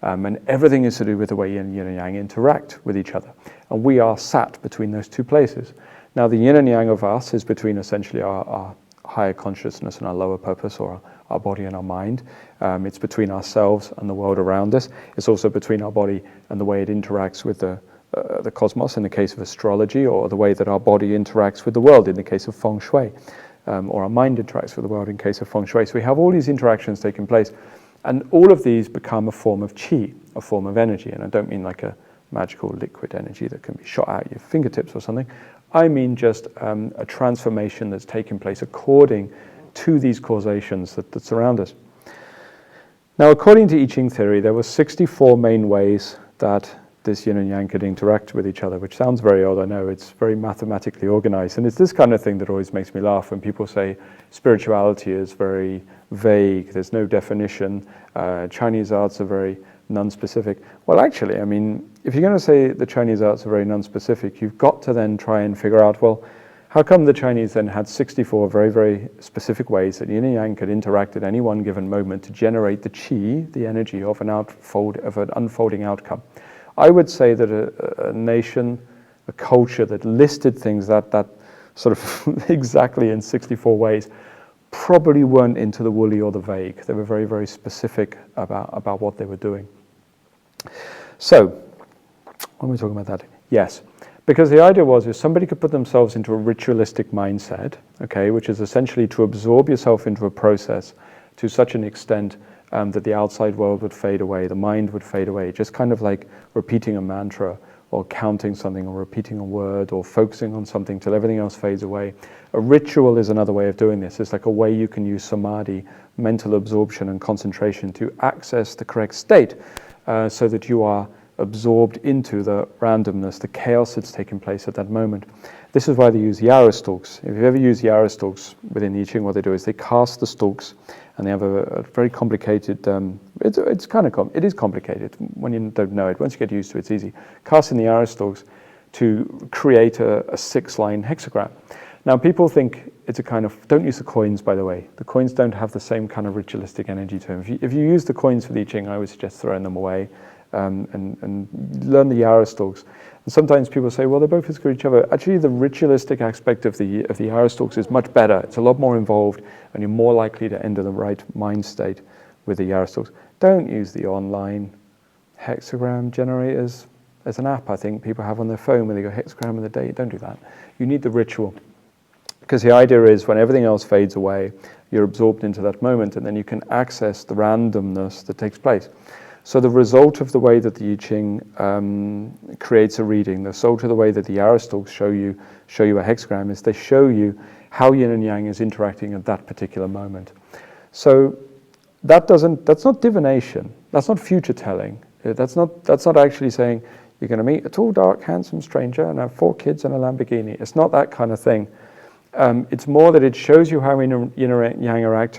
And everything is to do with the way yin and yang interact with each other. And we are sat between those two places. Now, the yin and yang of us is between essentially our higher consciousness and our lower purpose, or our body and our mind. It's between ourselves and the world around us. It's also between our body and the way it interacts with the cosmos in the case of astrology, or the way that our body interacts with the world in the case of feng shui, or our mind interacts with the world in case of feng shui. So we have all these interactions taking place, and all of these become a form of qi, a form of energy. And I don't mean like a magical liquid energy that can be shot out your fingertips or something. I mean just a transformation that's taking place according to these causations that surround us. Now, according to I Ching theory, there were 64 main ways that this yin and yang could interact with each other, which sounds very odd, I know. It's very mathematically organized. And it's this kind of thing that always makes me laugh when people say spirituality is very vague, there's no definition, Chinese arts are very non-specific. Well, actually, I mean, if you're going to say the Chinese arts are very non-specific, you've got to then try and figure out, well, how come the Chinese then had 64 very, very specific ways that yin and yang could interact at any one given moment to generate the qi, the energy of an unfolding outcome? I would say that a nation, a culture that listed things that sort of exactly in 64 ways probably weren't into the woolly or the vague. They were very, very specific about what they were doing. So, when are we talking about that? Yes. Because the idea was if somebody could put themselves into a ritualistic mindset, okay, which is essentially to absorb yourself into a process to such an extent that the outside world would fade away, the mind would fade away, just kind of like repeating a mantra or counting something or repeating a word or focusing on something till everything else fades away. A ritual is another way of doing this. It's like a way you can use samadhi, mental absorption and concentration to access the correct state so that you are absorbed into the randomness, the chaos that's taking place at that moment. This is why they use yarrow stalks. If you've ever used yarrow stalks within the I Ching, what they do is they cast the stalks, and they have a very complicated, it is complicated when you don't know it. Once you get used to it, it's easy. Casting the yarrow stalks to create a 6-line hexagram. Now people think it's a kind of, don't use the coins, by the way. The coins don't have the same kind of ritualistic energy to them. If you use the coins for the I Ching, I would suggest throwing them away and learn the yarrow stalks. And sometimes people say, well, they're both as good as each other. Actually, the ritualistic aspect of the yarrow stalks is much better. It's a lot more involved, and you're more likely to enter the right mind state with the yarrow stalks. Don't use the online hexagram generators. There's an app I think people have on their phone where they go hexagram of the day. Don't do that. You need the ritual. Because the idea is when everything else fades away, you're absorbed into that moment, and then you can access the randomness that takes place. So the result of the way that the I Ching creates a reading, the result of the way that the yarrow stalks show you a hexagram is they show you how yin and yang is interacting at that particular moment. So that's not divination. That's not future telling. That's not actually saying you're going to meet a tall, dark, handsome stranger and have 4 kids and a Lamborghini. It's not that kind of thing. It's more that it shows you how yin and yang are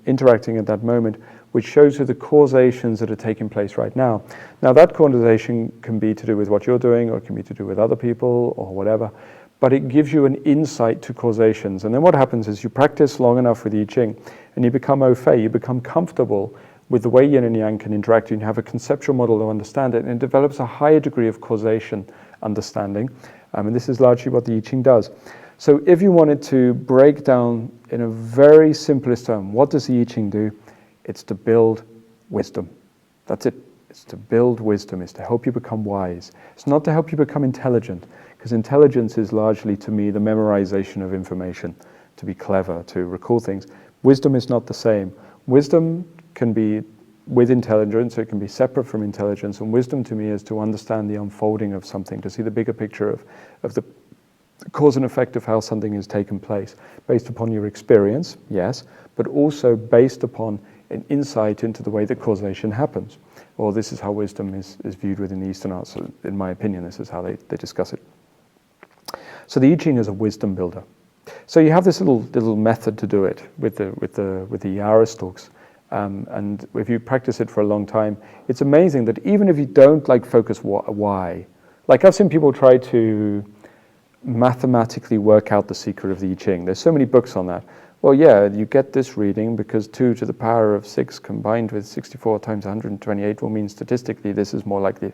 interacting at that moment, which shows you the causations that are taking place right now. Now that causation can be to do with what you're doing, or it can be to do with other people, or whatever, but it gives you an insight to causations. And then what happens is you practice long enough with I Ching, and you become au fait, you become comfortable with the way yin and yang can interact, and you have a conceptual model to understand it, and it develops a higher degree of causation understanding. And this is largely what the I Ching does. So if you wanted to break down in a very simplest term, what does the I Ching do? It's to build wisdom. That's it. It's to build wisdom. It's to help you become wise. It's not to help you become intelligent, because intelligence is largely, to me, the memorization of information, to be clever, to recall things. Wisdom is not the same. Wisdom can be with intelligence, it can be separate from intelligence, and wisdom to me is to understand the unfolding of something, to see the bigger picture of the cause and effect of how something has taken place, based upon your experience, yes, but also based upon an insight into the way that causation happens. Or this is how wisdom is viewed within the Eastern arts. So in my opinion, this is how they discuss it. So the I Ching is a wisdom builder. So you have this little method to do it with the yarrow stalks. And if you practice it for a long time, it's amazing that even if you don't focus why, like I've seen people try to mathematically work out the secret of the I Ching. There's so many books on that. Well, yeah, you get this reading because 2 to the power of 6 combined with 64 times 128 will mean statistically this is more likely.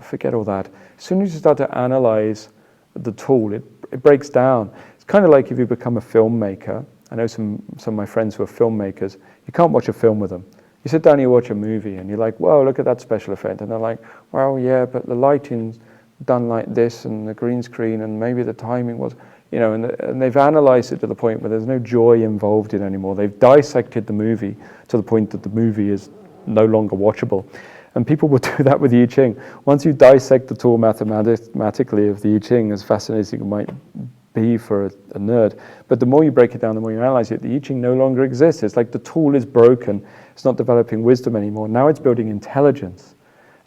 Forget all that. As soon as you start to analyze the tool, it breaks down. It's kind of like if you become a filmmaker. I know some of my friends who are filmmakers. You can't watch a film with them. You sit down and you watch a movie and you're like, whoa, look at that special effect. And they're like, well, yeah, but the lighting's done like this and the green screen and maybe the timing was... and they've analyzed it to the point where there's no joy involved in it anymore. They've dissected the movie to the point that the movie is no longer watchable. And people will do that with the I Ching. Once you dissect the tool mathematically of the I Ching, as fascinating as it might be for a nerd, but the more you break it down, the more you analyze it, the I Ching no longer exists. It's like the tool is broken. It's not developing wisdom anymore. Now it's building intelligence.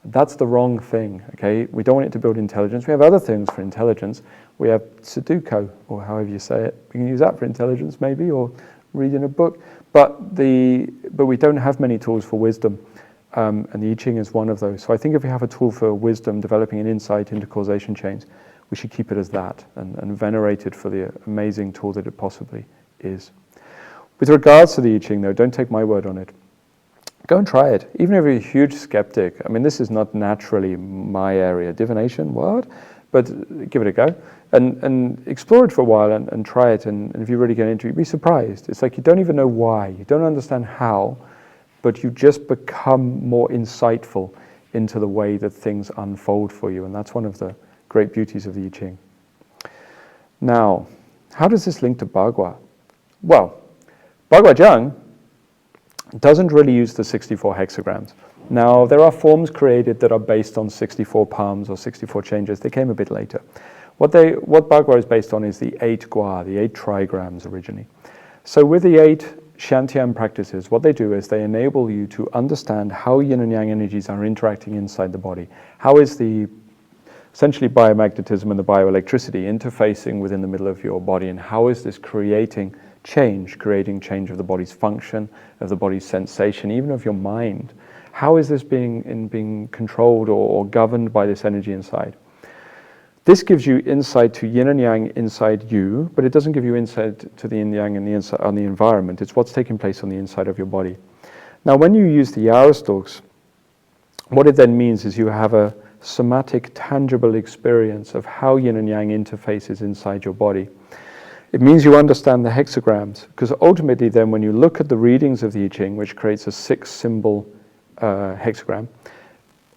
That's the wrong thing, okay? We don't want it to build intelligence. We have other things for intelligence. We have Sudoku, or however you say it. We can use that for intelligence, maybe, or reading a book. But we don't have many tools for wisdom, and the I Ching is one of those. So I think if we have a tool for wisdom, developing an insight into causation chains, we should keep it as that and venerate it for the amazing tool that it possibly is. With regards to the I Ching, though, don't take my word on it. Go and try it. Even if you're a huge skeptic, I mean, this is not naturally my area. Divination, what? But give it a go and explore it for a while and try it. And if you really get into it, you'd be surprised. It's like you don't even know why. You don't understand how, but you just become more insightful into the way that things unfold for you. And that's one of the great beauties of the I Ching. Now, how does this link to Bagua? Well, Baguazhang doesn't really use the 64 hexagrams. Now, there are forms created that are based on 64 palms or 64 changes. They came a bit later. What Bagua is based on is the 8 gua, the 8 trigrams originally. So with the 8 Shantian practices, what they do is they enable you to understand how yin and yang energies are interacting inside the body. How is the essentially biomagnetism and the bioelectricity interfacing within the middle of your body, and how is this creating change of the body's function, of the body's sensation, even of your mind? How is this being controlled or governed by this energy inside? This gives you insight to yin and yang inside you, but it doesn't give you insight to the yin and yang in the inside, on the environment. It's what's taking place on the inside of your body. Now, when you use the yarrow stalks, what it then means is you have a somatic, tangible experience of how yin and yang interfaces inside your body. It means you understand the hexagrams, because ultimately then when you look at the readings of the I Ching, which creates a 6-symbol hexagram,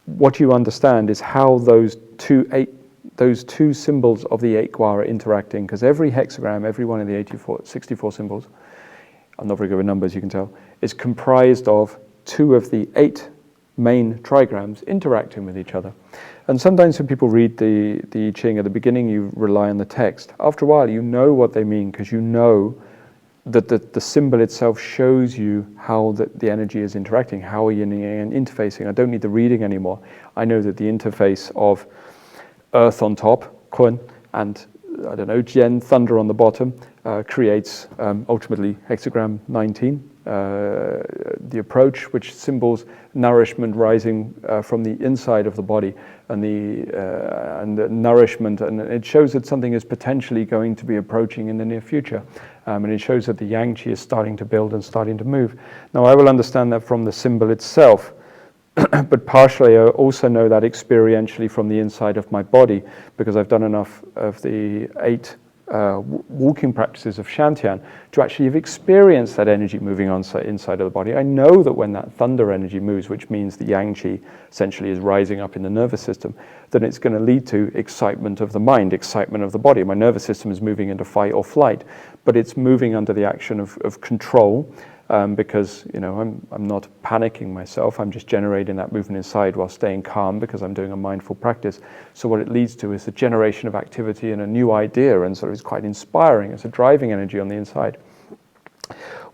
what you understand is how those two symbols of the 8 Gua are interacting, because every hexagram, every one of the 64 symbols, I'm not very good with numbers, you can tell, is comprised of 2 of the 8 main trigrams interacting with each other. And sometimes when people read the I Ching, at the beginning you rely on the text. After a while you know what they mean, because you know that the symbol itself shows you how the energy is interacting, how are yin and yang interfacing. I don't need the reading anymore. I know that the interface of earth on top, kun, and I don't know, Jian, thunder on the bottom, creates ultimately hexagram 19, the approach, which symbols nourishment rising from the inside of the body, and the nourishment, and it shows that something is potentially going to be approaching in the near future, and it shows that the yang qi is starting to build and starting to move. Now I will understand that from the symbol itself, but partially I also know that experientially from the inside of my body, because I've done enough of the 8 walking practices of Shantian to actually have experienced that energy moving on inside of the body. I know that when that thunder energy moves, which means the yang qi essentially is rising up in the nervous system, then it's going to lead to excitement of the mind, excitement of the body. My nervous system is moving into fight or flight, but it's moving under the action of control, because I'm not panicking myself. I'm just generating that movement inside while staying calm, because I'm doing a mindful practice. So what it leads to is the generation of activity and a new idea, and so it's quite inspiring. It's a driving energy on the inside.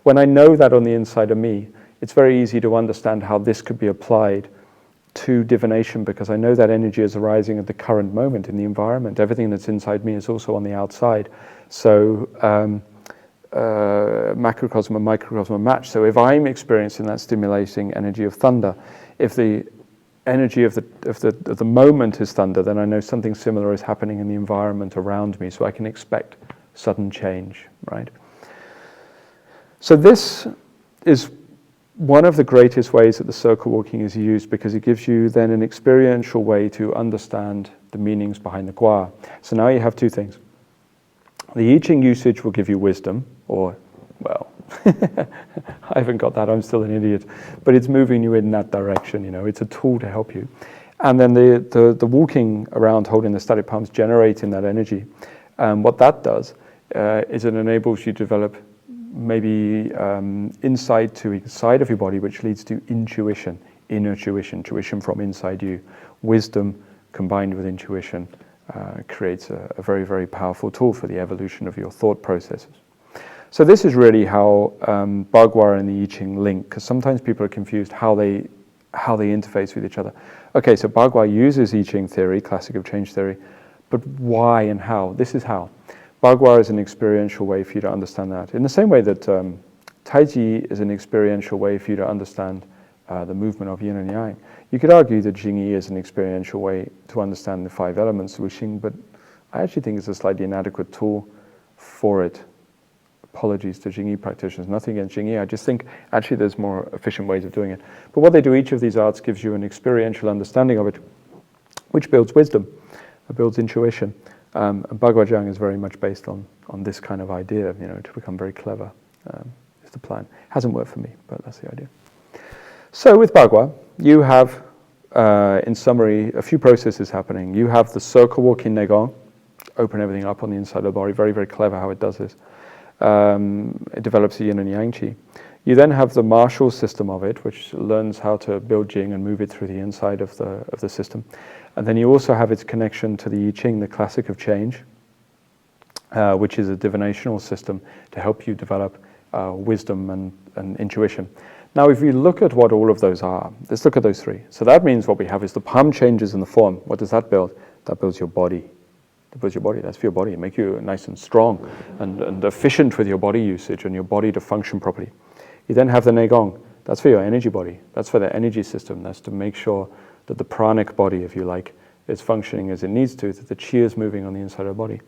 When I know that on the inside of me, it's very easy to understand how this could be applied to divination, because I know that energy is arising at the current moment in the environment. Everything that's inside me is also on the outside. So macrocosm and microcosm match. So if I'm experiencing that stimulating energy of thunder, if the energy of the moment is thunder, then I know something similar is happening in the environment around me, so I can expect sudden change, right? So this is one of the greatest ways that the circle walking is used, because it gives you then an experiential way to understand the meanings behind the Gua. So now you have 2 things. The I Ching usage will give you wisdom, or, well, I haven't got that, I'm still an idiot, but it's moving you in that direction, it's a tool to help you. And then the walking around holding the static palms, generating that energy. What that does is it enables you to develop maybe insight to inside of your body, which leads to intuition, inner tuition from inside you. Wisdom combined with intuition creates a very, very powerful tool for the evolution of your thought processes. So this is really how Bagua and the I Ching link, because sometimes people are confused how they interface with each other. Okay, so Bagua uses I Ching theory, classic of change theory, but why and how? This is how. Bagua is an experiential way for you to understand that. In the same way that Tai Chi is an experiential way for you to understand the movement of yin and yang. You could argue that Jingyi is an experiential way to understand the 5 elements of Wuxing, but I actually think it's a slightly inadequate tool for it. Apologies to Jingyi practitioners, nothing against Jingyi, I just think actually there's more efficient ways of doing it. But what they do, each of these arts gives you an experiential understanding of it, which builds wisdom, builds intuition. And Baguazhang is very much based on this kind of idea, to become very clever is the plan. Hasn't worked for me, but that's the idea. So with Bagua, you have, in summary, a few processes happening. You have the circle walking Negong, open everything up on the inside of the body. Very, very clever how it does this. It develops the yin and yang qi. You then have the martial system of it, which learns how to build Jing and move it through the inside of the system. And then you also have its connection to the I Ching, the classic of change, which is a divinational system to help you develop wisdom and intuition. Now, if you look at what all of those are, let's look at those three. So that means what we have is the palm changes in the form. What does that build? That builds your body. That builds your body. That's for your body. It makes you nice and strong and efficient with your body usage and your body to function properly. You then have the Negong. That's for your energy body. That's for the energy system. That's to make sure that the pranic body, if you like, is functioning as it needs to, that the chi is moving on the inside of the body.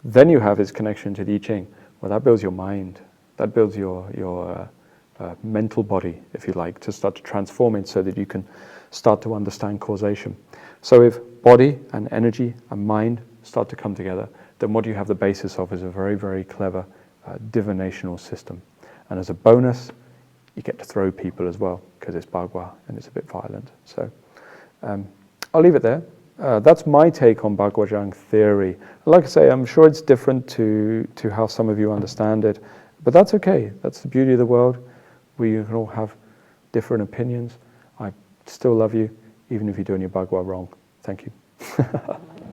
Then you have its connection to the I Ching. Well, that builds your mind. That builds your mental body, if you like, to start to transform it so that you can start to understand causation. So if body and energy and mind start to come together, then what you have the basis of is a very, very clever divinational system. And as a bonus, you get to throw people as well, because it's Bagua and it's a bit violent. So I'll leave it there. That's my take on Baguazhang theory. Like I say, I'm sure it's different to how some of you understand it, but that's okay. That's the beauty of the world. We can all have different opinions. I still love you, even if you're doing your Bagua wrong. Thank you.